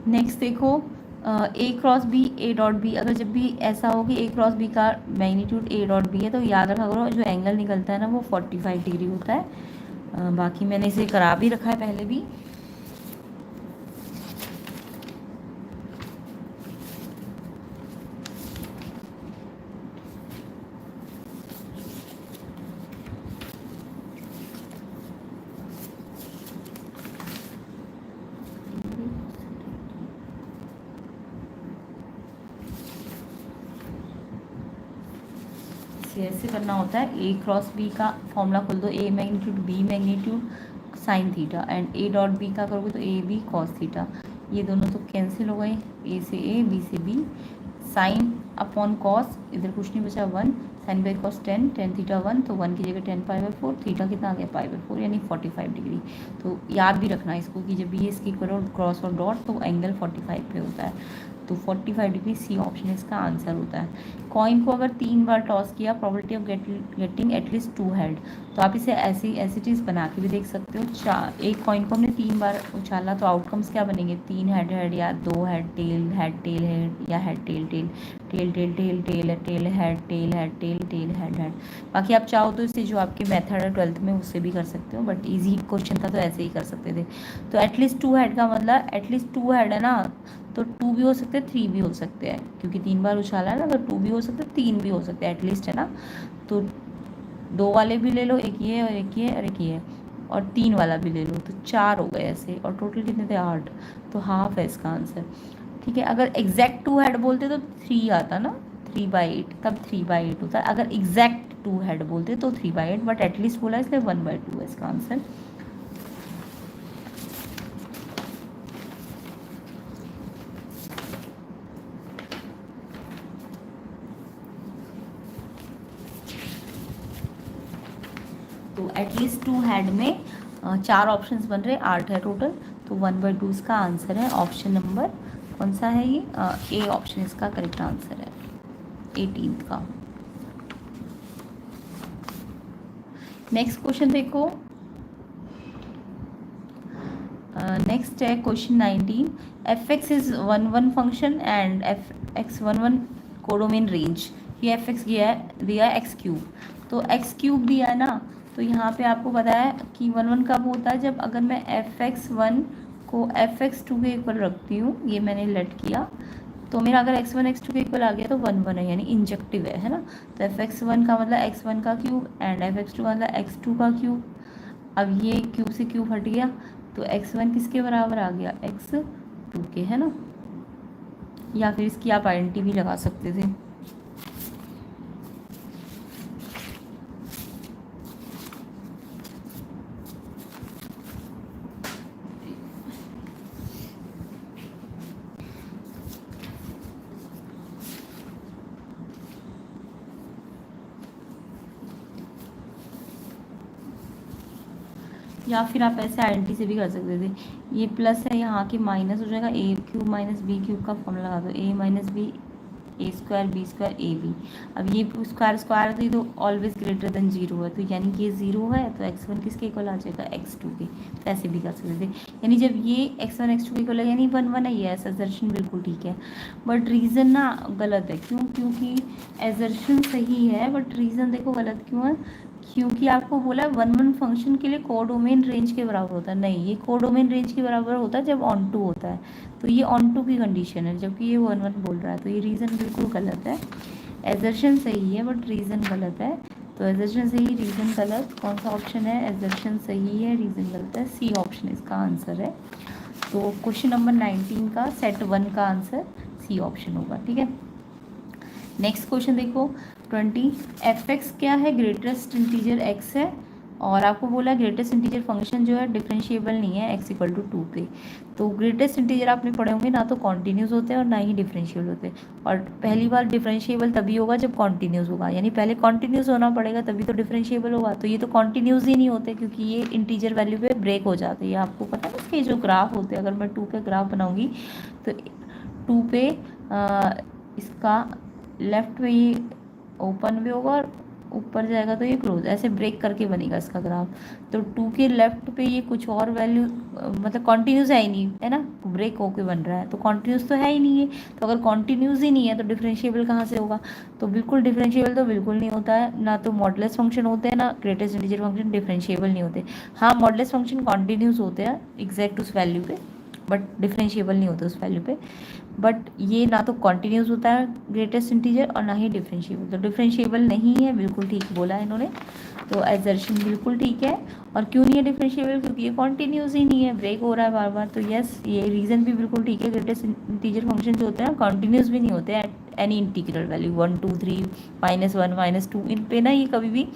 नेक्स्ट देखो, A cross B A dot B. अगर जब भी ऐसा हो कि ए क्रॉस बी का मैग्नीट्यूड ए डॉट बी है, तो याद रखा करो जो एंगल निकलता है ना वो 45 डिग्री होता है। बाकी मैंने इसे करा भी रखा है पहले भी। ऐसे करना होता है। ए क्रॉस बी का फॉर्मूला खोल दो, A magnitude B magnitude sine theta, and A dot B का करोगे तो ए बी कॉस थीटा। ये दोनों तो कैंसिल हो गए, ए से ए बी से बी। साइन अपॉन कॉस, इधर कुछ नहीं बचा 1, साइन बाई कॉस 10 10 थीटा 1, तो 1 की जगह 10 π/4, थीटा कितना आ गया π/4 यानी 45 डिग्री। तो याद भी रखना इसको कि जब ये इसकी करो क्रॉस और डॉट तो एंगल 45 पे होता है। तो 45 डिग्री सी ऑप्शन इसका आंसर होता है। कॉइन को अगर 3 बार टॉस किया, probability of getting at least 2 head, तो आप इसे ऐसी चीज़ बना के भी देख सकते हो। एक कॉइन को हमने 3 बार उछाला तो आउटकम्स क्या बनेंगे, 3 हेड या 2 हेड टेल हेड या head tail tail tail tail tail tail tail head tail head tail tail head head. बाकी आप चाहो तो इससे जो आपके मेथड है 12th में उससे भी कर सकते हो, बट ईजी क्वेश्चन था तो ऐसे ही कर सकते थे। तो एटलीस्ट 2 हेड का मतलब एटलीस्ट 2 हेड है ना, तो 2 भी हो सकते हैं 3 भी हो सकते हैं, क्योंकि 3 बार उछाला है ना, अगर 2 भी हो सकते हैं 3 भी हो सकते हैं एटलीस्ट, है ना। तो 2 वाले भी ले लो, एक ये और एक ये और एक ये, और 3 वाला भी ले लो, तो 4 हो गए ऐसे, और टोटल कितने थे 8, तो हाफ है इसका आंसर। ठीक है, अगर एग्जैक्ट 2 हेड बोलते तो 3 आता ना, 3/8, तब 3/8 होता है। अगर एग्जैक्ट 2 हेड बोलते तो 3/8, बट एटलीस्ट बोला इसलिए 1/2 है इसका आंसर। तो एटलीस्ट 2 हेड में 4 ऑप्शंस बन रहे, 8 है टोटल, तो 1/2 इसका आंसर है। ऑप्शन नंबर कौन सा है ये, ए ऑप्शन इसका करेक्ट आंसर है 18th का। नेक्स्ट क्वेश्चन देखो, नेक्स्ट है question 19। f(x) is 1 function and f(x) 1 codomain range. ये f(x) दिया है x3, तो x3 दिया है ना, तो यहाँ पे आपको पता है कि 1 कब होता है, जब अगर मैं f(x1) को f(x2) के इक्वल रखती हूँ, ये मैंने लेट किया, तो मेरा अगर x1 x2 के इक्वल आ गया तो 1 1 है, यानी इंजेक्टिव है ना। तो f(x1) का मतलब x1 का क्यूब एंड f(x2) का मतलब x2 का क्यूब। अब ये क्यूब से क्यूब हट गया, तो x1 किसके बराबर आ गया, x2 के, है ना। या फिर इसकी आप आइडेंटिटी भी लगा सकते थे। या फिर आप ऐसे आइडेंटिटी से भी कर सकते थे। ये प्लस है, यहाँ के माइनस हो जाएगा, a³ - b³ का फॉर्मूला लगा दो, a - b A square B square A B. अब ये स्क्वायर स्क्वायर थी तो ऑलवेज ग्रेटर देन जीरो है, तो यानी कि ये जीरो है, तो x1 किसके इक्वल आ जाएगा, x2 के। तो ऐसे भी कर सकते थे, यानी जब ये x1 x2 के इक्वल है यानी 1 1 है, ये असर्शन बिल्कुल ठीक है, बट रीज़न ना गलत है। क्यों? क्योंकि एजर्शन सही है बट रीज़न देखो गलत क्यों है, क्योंकि आपको बोला 1 1 फंक्शन के लिए कोडोमेन रेंज के बराबर होता है। नहीं, ये कोडोमेन रेंज के बराबर होता है जब ऑन टू होता है, तो ये ऑन टू की कंडीशन है, जबकि ये 1 1 बोल रहा है, तो ये रीज़न बिल्कुल गलत है। एजर्शन सही है बट रीज़न गलत है, तो एजर्शन सही रीज़न गलत, कौन सा ऑप्शन है, एजर्शन सही है रीज़न गलत है, सी ऑप्शन इसका आंसर है। तो क्वेश्चन नंबर 19 का सेट 1 का आंसर सी ऑप्शन होगा, ठीक है। नेक्स्ट क्वेश्चन देखो 20, एफ एक्स क्या है, ग्रेटेस्ट इंटीजर एक्स है, और आपको बोला ग्रेटेस्ट इंटीजर फंक्शन जो है डिफरेंशिएबल नहीं है एक्स इक्वल टू 2 पे। तो ग्रेटेस्ट इंटीजर आपने पढ़े होंगे ना, तो कॉन्टिन्यूस होते हैं और ना ही डिफरेंशिएबल होते हैं, और पहली बार डिफरेंशिएबल तभी होगा जब कॉन्टिन्यूस होगा, यानी पहले कॉन्टिन्यूस होना पड़ेगा तभी तो डिफरेंशिएबल होगा। तो ये तो कॉन्टिन्यूस ही नहीं होते क्योंकि ये इंटीजर वैल्यू पे ब्रेक हो जाते हैं। आपको पता है इसके जो ग्राफ होते हैं, अगर मैं 2 पे ग्राफ बनाऊँगी तो 2 पे इसका लेफ्ट पे ये ओपन भी होगा और ऊपर जाएगा तो ये क्लोज, ऐसे ब्रेक करके बनेगा इसका ग्राफ। तो 2 के लेफ्ट पे ये कुछ और वैल्यू मतलब कॉन्टिन्यूस है ही नहीं, है ना, ब्रेक होके बन रहा है, तो कॉन्टिन्यूस तो है ही नहीं है। तो अगर कॉन्टिन्यूस ही नहीं है तो डिफरेंशिएबल कहाँ से होगा, तो बिल्कुल डिफरेंशिएबल तो बिल्कुल नहीं होता है, ना तो मॉडुलस फंक्शन होते हैं ना ग्रेटेस्ट इंटीजर फंक्शन डिफरेंशिएबल नहीं होते। हाँ, मॉडुलस फंक्शन कॉन्टिन्यूस होते हैं एग्जैक्ट उस वैल्यू पे, बट डिफरेंशिएबल नहीं होते उस वैल्यू पे। बट ये ना तो कॉन्टिन्यूस होता है ग्रेटेस्ट इंटीजर और ना ही डिफरेंशिएबल, तो डिफरेंशिएबल नहीं है, बिल्कुल ठीक बोला है इन्होंने। तो एजर्शन बिल्कुल ठीक है। और क्यों नहीं है डिफरेंशिएबल, क्योंकि ये कॉन्टिन्यूस ही नहीं है, ब्रेक हो रहा है बार बार। तो यस, ये रीज़न भी बिल्कुल ठीक है। ग्रेटेस्ट इंटीजर फंक्शन जो होते हैं कॉन्टिन्यूस भी नहीं होते हैं एनी इंटीग्रल वैल्यू 1 2 3 -1 -2, इन पे ना ये कभी भी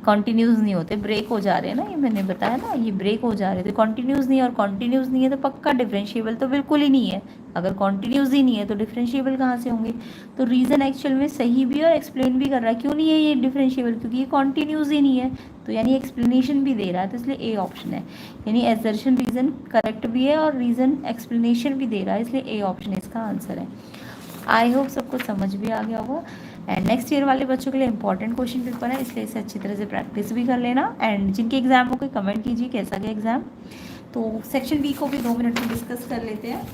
कॉन्टिन्यूस नहीं होते, ब्रेक हो जा रहे हैं ना, ये मैंने बताया ना, ये ब्रेक हो जा रहे थे, कॉन्टिन्यूस नहीं है, और कॉन्टिन्यूस नहीं है तो पक्का डिफरेंशिएबल तो बिल्कुल ही नहीं है। अगर कॉन्टिन्यूस ही नहीं है तो डिफरेंशिएबल कहाँ से होंगे। तो रीज़न एक्चुअल में सही भी है और एक्सप्लेन भी कर रहा है क्यों नहीं है ये डिफरेंशिएबल, क्योंकि ये कॉन्टिन्यूस ही नहीं है, तो यानी एक्सप्लेनेशन भी दे रहा है, तो इसलिए ए ऑप्शन है। यानी एजर्शन रीज़न करेक्ट भी है और रीज़न एक्सप्लेनेशन भी दे रहा है, इसलिए ए ऑप्शन इसका आंसर है। आई होप सबको समझ भी आ गया होगा। एंड नेक्स्ट ईयर वाले बच्चों के लिए इंपॉर्टेंट क्वेश्चन पेपर है, इसलिए इसे अच्छी तरह से प्रैक्टिस भी कर लेना। एंड जिनके एग्जाम हो गए कमेंट कीजिए कैसा गया एग्ज़ाम। तो सेक्शन बी को भी 2 मिनट में डिस्कस कर लेते हैं।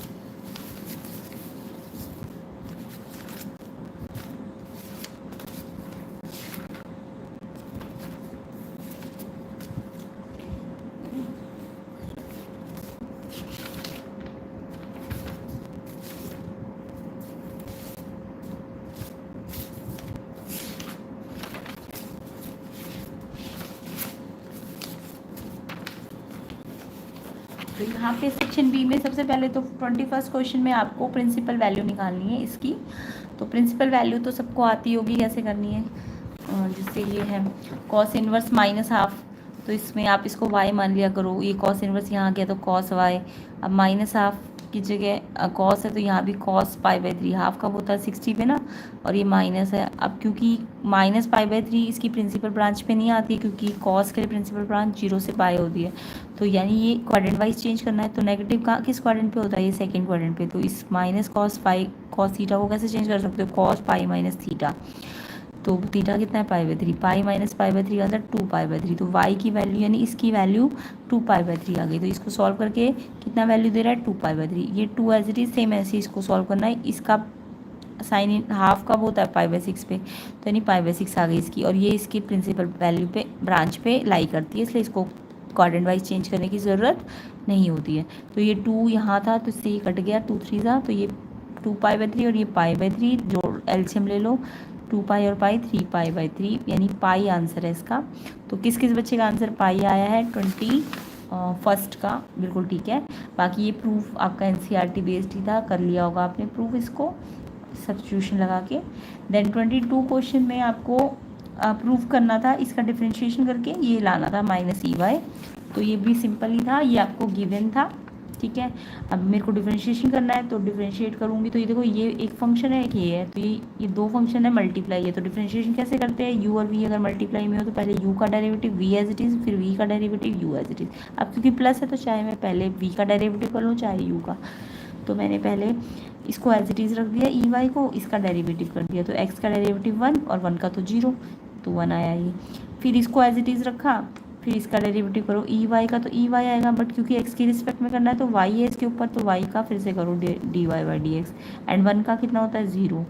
तो यहाँ पे सेक्शन बी में सबसे पहले तो 21st क्वेश्चन में आपको प्रिंसिपल वैल्यू निकालनी है इसकी। तो प्रिंसिपल वैल्यू तो सबको आती होगी कैसे करनी है, जिससे ये है कॉस इनवर्स -हाफ, तो इसमें आप इसको y मान लिया करो, ये कॉस इनवर्स यहाँ आ गया तो कॉस y, अब -हाफ की जगह कॉस है तो यहाँ भी कॉस π/3, हाफ कब होता है 60 पे ना, और ये माइनस है। अब क्योंकि -π/3 इसकी प्रिंसिपल ब्रांच पे नहीं आती है, क्योंकि कॉस के लिए प्रिंसिपल ब्रांच 0 से पाई होती है, तो यानी ये क्वाड्रेंट वाइज चेंज करना है। तो नेगेटिव कहाँ किस क्वाड्रेंट पे होता है, ये सेकंड क्वाड्रेंट पे, तो इस -cos थीटा को कैसे चेंज कर सकते हो, cos π - थीटा, तो थीटा कितना है π/3, पाई माइनस π/3 का अंदर 2π/3, तो y की वैल्यू यानी इसकी वैल्यू 2π/3 आ गई। तो इसको सॉल्व करके कितना वैल्यू दे रहा है 2π/3, ये 2 एज इट इज सेम ऐसे इसको सॉल्व करना है। इसका साइन हाफ कब होता है π/6 पे, तो यानी π/6 आ गई इसकी, और ये इसकी प्रिंसिपल वैल्यू पे ब्रांच पे लाई करती है, इसलिए इसको क्वाड्रेंट वाइज चेंज करने की ज़रूरत नहीं होती है। तो ये 2 यहाँ था तो इससे ये कट गया, 2 3 था, तो ये 2π/3 और ये π/3 जो एलसीएम ले लो, 2π और पाई 3π/3, यानी पाई आंसर है इसका। तो किस किस बच्चे का आंसर पाई आया है 21st का, बिल्कुल ठीक है। बाकी ये प्रूफ आपका एनसीईआरटी बेस्ड ही था, कर लिया होगा आपने प्रूफ इसको सब्स्टिट्यूशन लगा के। देन 22 क्वेश्चन में आपको प्रूफ करना था, इसका डिफरेंशिएशन करके ये लाना था -EY, तो ये भी सिंपल ही था, ये आपको गिवन था, ठीक है। अब मेरे को डिफरेंशिएशन करना है तो डिफरेंशिएट करूँगी, तो ये देखो ये एक फंक्शन है एक ये है, तो ये 2 फंक्शन है मल्टीप्लाई है, तो डिफरेंशिएशन कैसे करते हैं, u और v अगर मल्टीप्लाई में हो तो पहले u का derivative v as it is, फिर v का derivative u as it is. अब क्योंकि प्लस है तो चाहे मैं पहले v का डेरिवेटिव कर लूँ चाहे u का, तो मैंने पहले इसको एज इट इज़ रख दिया ई वाई को, इसका डेरिवेटिव कर दिया, तो एक्स का डेरिवेटिव 1 और 1 का तो 0, तो 1 आया ये। फिर इसको एज इट इज़ रखा, फिर इसका डेरिवेटिव करो ई वाई का, तो ई वाई आएगा, बट क्योंकि एक्स की रिस्पेक्ट में करना है तो वाई है इसके ऊपर, तो वाई का फिर से करो d y by d x, and 1 का कितना होता है 0,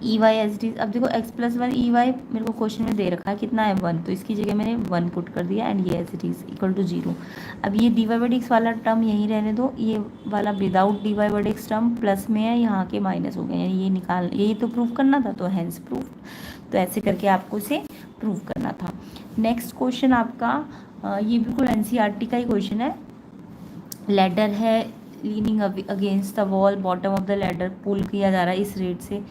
e y as it is. अब देखो एक्स प्लस 1 ई वाई मेरे को क्वेश्चन में दे रखा है कितना है 1, तो इसकी जगह मैंने 1 पुट कर दिया, एंड ये as it is equal to 0। अब ये d y by d x वाला टर्म यहीं रहने दो, ये वाला without d y by d x term plus में है, यहाँ के माइनस हो गए, यानी ये निकाल, यही तो प्रूव करना था, तो हैंस प्रूफ। तो ऐसे करके आपको इसे प्रूव करना था। नेक्स्ट क्वेश्चन आपका ये बिल्कुल एनसीईआरटी का ही क्वेश्चन है। लैडर है, leaning against the wall, bottom of the ladder pull किया जा रहा है इस रेट से,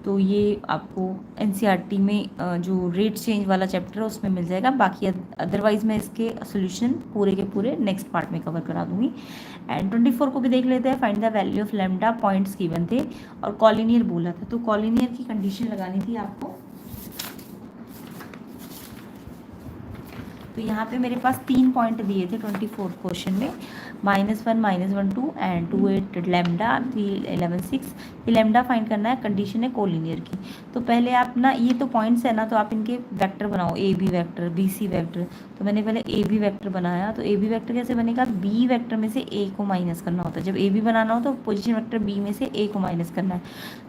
तो ये आपको एनसीईआरटी में जो रेट चेंज वाला चैप्टर है उसमें मिल जाएगा। बाकी अदरवाइज मैं इसके सोल्यूशन पूरे के पूरे नेक्स्ट पार्ट में कवर करा दूंगी। एंड 24 को भी देख लेते हैं। Find the value of lambda, points given थे और कॉलिनियर बोला था, तो कॉलिनियर की कंडीशन लगानी थी आपको। तो यहाँ पे मेरे पास 3 पॉइंट दिए थे 24 क्वेश्चन में, -1 -1 2 एंड 2 8 लैम्डा 3 11 6। ये लैम्डा फाइंड करना है, कंडीशन है कोलिनियर की। तो पहले आप ना, ये तो पॉइंट्स है ना, तो आप इनके वेक्टर बनाओ, A B vector, B C vector. तो मैंने पहले ए बी वैक्टर बनाया, तो ए बी वैक्टर कैसे बनेगा, बी वैक्टर में से ए को माइनस करना होता है। जब ए बी बनाना हो तो पोजिशन वैक्टर बी में से ए को माइनस करना है।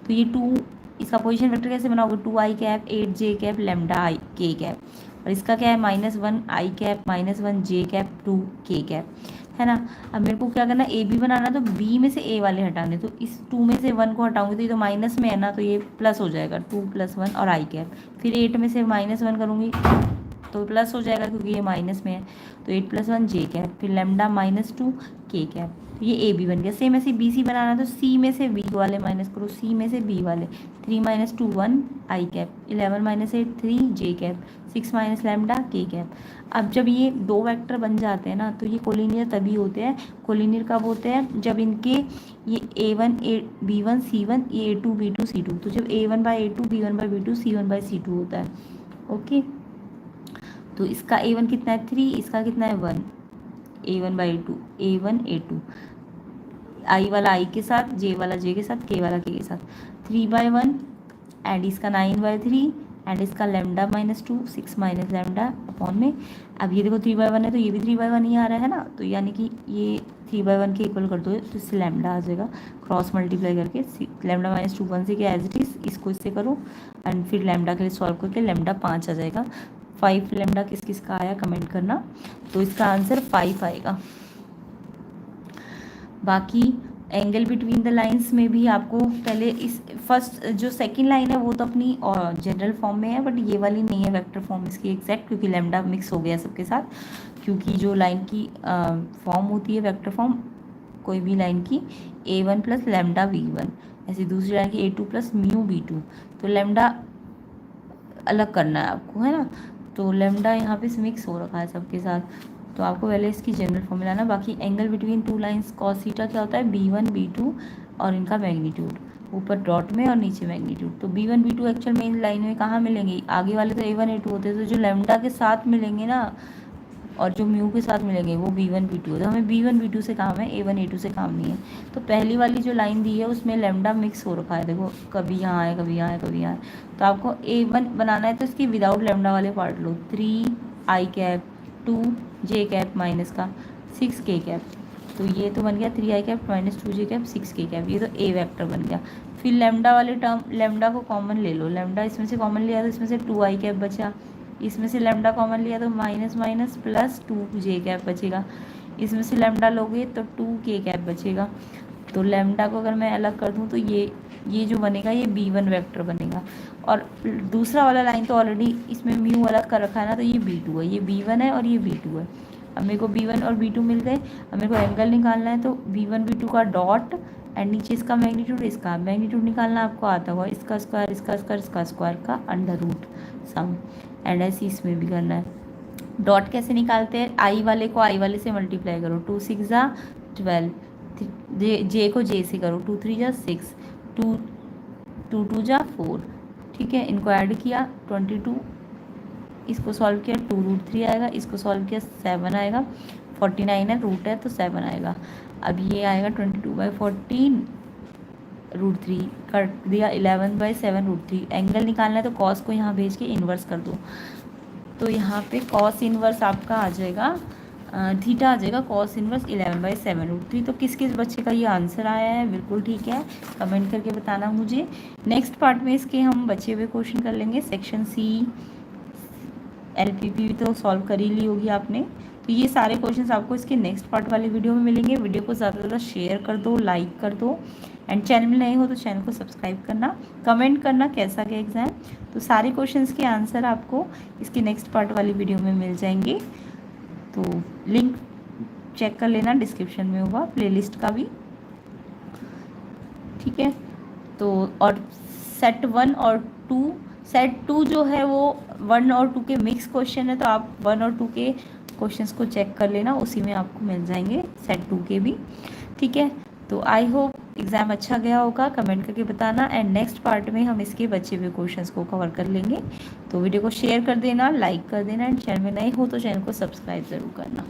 तो ये 2, इसका पोजिशन वैक्टर कैसे बनाओगे, 2 आई कैप 8 जे कैप लैम्डा आई के कैप, और इसका क्या है -1 आई कैप -1 जे कैप 2 के कैप, है ना। अब मेरे को क्या करना है, ए बी बनाना, तो बी में से ए वाले हटाने, तो इस 2 में से 1 को हटाऊंगी तो ये तो माइनस में है ना, तो ये प्लस हो जाएगा 2 + 1 और आई कैप। फिर 8 में से -1 करूँगी तो प्लस हो जाएगा क्योंकि ये माइनस में है, तो 8 + 1 जे कैप, फिर लैम्डा -2 के कैप। तो ये ए बी बन गया। सेम ऐसे बी सी बनाना, तो सी में से बी वाले माइनस करो, सी में से बी वाले, 3 - 2 1 आई कैप, 11 - 8 3 जे कैप, 6 - लैम्डा के कैप। अब जब ये 2 वेक्टर बन जाते हैं ना, तो ये कोलिनियर तभी होते हैं। कोलिनियर कब होते हैं, जब इनके ये A1 B1 C1, ये A2 B2 C2, तो जब A1/A2 B1/B2 C1/C2 होता है। ओके, तो इसका A1 कितना है 3, इसका कितना है 1, A1/A2 A1 A2, आई वाला आई के साथ, जे वाला जे के साथ, के वाला के साथ, 3/1 एंड इसका 9/3 एंड इसका लैम्डा -2 6 - लैम्डा अपॉन में। अब ये देखो 3/1 है तो ये भी 3/1 ही आ रहा है ना, तो यानी कि ये 3/1 के इक्वल कर दो तो इससे लैम्डा आ जाएगा, क्रॉस मल्टीप्लाई करके लैम्डा -2 1 से क्या एज इट इज, इसको इससे करो एंड फिर लैम्डा के लिए सॉल्व करके लैम्डा 5 आ जाएगा। 5 लैम्डा किस किस का आया कमेंट करना, तो इसका आंसर 5 आएगा। बाकी एंगल बिटवीन द लाइंस में भी आपको पहले इस फर्स्ट जो सेकंड लाइन है वो तो अपनी जनरल फॉर्म में है, बट ये वाली नहीं है वेक्टर फॉर्म इसकी एग्जैक्ट, क्योंकि लैम्डा मिक्स हो गया सबके साथ। क्योंकि जो लाइन की फॉर्म होती है वेक्टर फॉर्म कोई भी लाइन की, A1 + लैम्डा V1, ऐसी दूसरी लाइन की A2 + म्यू B2, तो लैम्डा अलग करना है आपको, है ना। तो लैम्डा यहाँ पे मिक्स हो रखा है सबके साथ, तो आपको पहले इसकी जनरल फॉर्मूला ना। बाकी angle between 2 lines cos theta क्या होता है, B1 B2 और इनका मैग्नीट्यूड, ऊपर डॉट में और नीचे मैग्नीट्यूड। तो B1 B2 एक्चुअल में इन लाइन में कहाँ मिलेंगे, आगे वाले तो A1 A2 होते हैं, तो जो लैम्डा के साथ मिलेंगे ना और जो म्यू के साथ मिलेंगे वो B1 B2 होता है। हमें B1 B2 से काम है, A1 A2 से काम नहीं है। तो पहली वाली जो लाइन दी है उसमें लैम्डा मिक्स हो रखा है, देखो कभी यहाँ है कभी यहाँ है कभी यहाँ है। तो आपको A1 बनाना है तो इसकी विदाउट लैम्डा वाले पार्ट लो, 3 आई कैप 2 जे कैप माइनस का 6 के कैप, तो ये तो बन गया 3 आई कैप -2 जे कैप 6 के कैप, ये तो ए वेक्टर बन गया। फिर लैम्डा वाले टर्म, लैम्डा को कॉमन ले लो, लैम्डा इसमें से कॉमन लिया तो इसमें से 2 आई कैप बचा, इसमें से लैम्डा कॉमन लिया तो माइनस माइनस प्लस 2 जे कैप बचेगा, इसमें से लैम्डा लोगे तो 2 के कैप बचेगा। तो लैम्डा को अगर मैं अलग कर दूँ तो ये जो बनेगा ये B1 वेक्टर बनेगा, और दूसरा वाला लाइन तो ऑलरेडी इसमें म्यू अलग कर रखा है ना, तो ये B2 है, ये B1 है और ये B2 है। अब मेरे को B1 और B2 मिल गए। अब मेरे को एंगल निकालना है, तो B1 B2 का डॉट एंड नीचे इसका मैग्नीट्यूड, इसका मैग्नीट्यूड निकालना आपको आता हुआ, इसका स्क्वायर इसका स्क्वायर इसका स्क्वायर का अंडर रूट सम, एंड ऐसे इसमें भी करना है। डॉट कैसे निकालते हैं, आई वाले को आई वाले से मल्टीप्लाई करो, 2 6 12, जे को जे से करो, 2 3 6, 2 2 2 4, ठीक है। इनको ऐड किया 22, इसको सॉल्व किया 2√3 आएगा, इसको सॉल्व किया 7 आएगा, 49 है रूट है तो 7 आएगा। अब ये आएगा 22/14 √3 कर दिया, 11/7 √3। एंगल निकालना है तो कॉस को यहाँ भेज के इन्वर्स कर दो, तो यहाँ पे कॉस इन्वर्स आपका आ जाएगा, थीटा आ जाएगा कॉस इन्वर्स 11/7 √3। तो किस किस बच्चे का ये आंसर आया है, बिल्कुल ठीक है, कमेंट करके बताना मुझे। नेक्स्ट पार्ट में इसके हम बचे हुए क्वेश्चन कर लेंगे। सेक्शन सी LPP तो सॉल्व कर ही ली होगी आपने। तो ये सारे क्वेश्चंस आपको इसके नेक्स्ट पार्ट वाली वीडियो में मिलेंगे। वीडियो को ज़्यादा से ज़्यादा शेयर कर दो, लाइक कर दो, एंड चैनल में नए हो तो चैनल को सब्सक्राइब करना, कमेंट करना कैसा गया एग्ज़ाम। तो सारे क्वेश्चंस के आंसर आपको इसके नेक्स्ट पार्ट वाली वीडियो में मिल जाएंगे। तो लिंक चेक कर लेना, डिस्क्रिप्शन में होगा प्लेलिस्ट का भी, ठीक है। तो और सेट 1 और 2, सेट 2 जो है वो 1 और 2 के मिक्स क्वेश्चन है, तो आप 1 और 2 के क्वेश्चंस को चेक कर लेना, उसी में आपको मिल जाएंगे सेट 2 के भी, ठीक है। तो आई होप एग्ज़ाम अच्छा गया होगा, कमेंट करके बताना। एंड नेक्स्ट पार्ट में हम इसके बचे हुए क्वेश्चंस को कवर कर लेंगे। तो वीडियो को शेयर कर देना, लाइक कर देना, एंड चैनल में नए हो तो चैनल को सब्सक्राइब ज़रूर करना।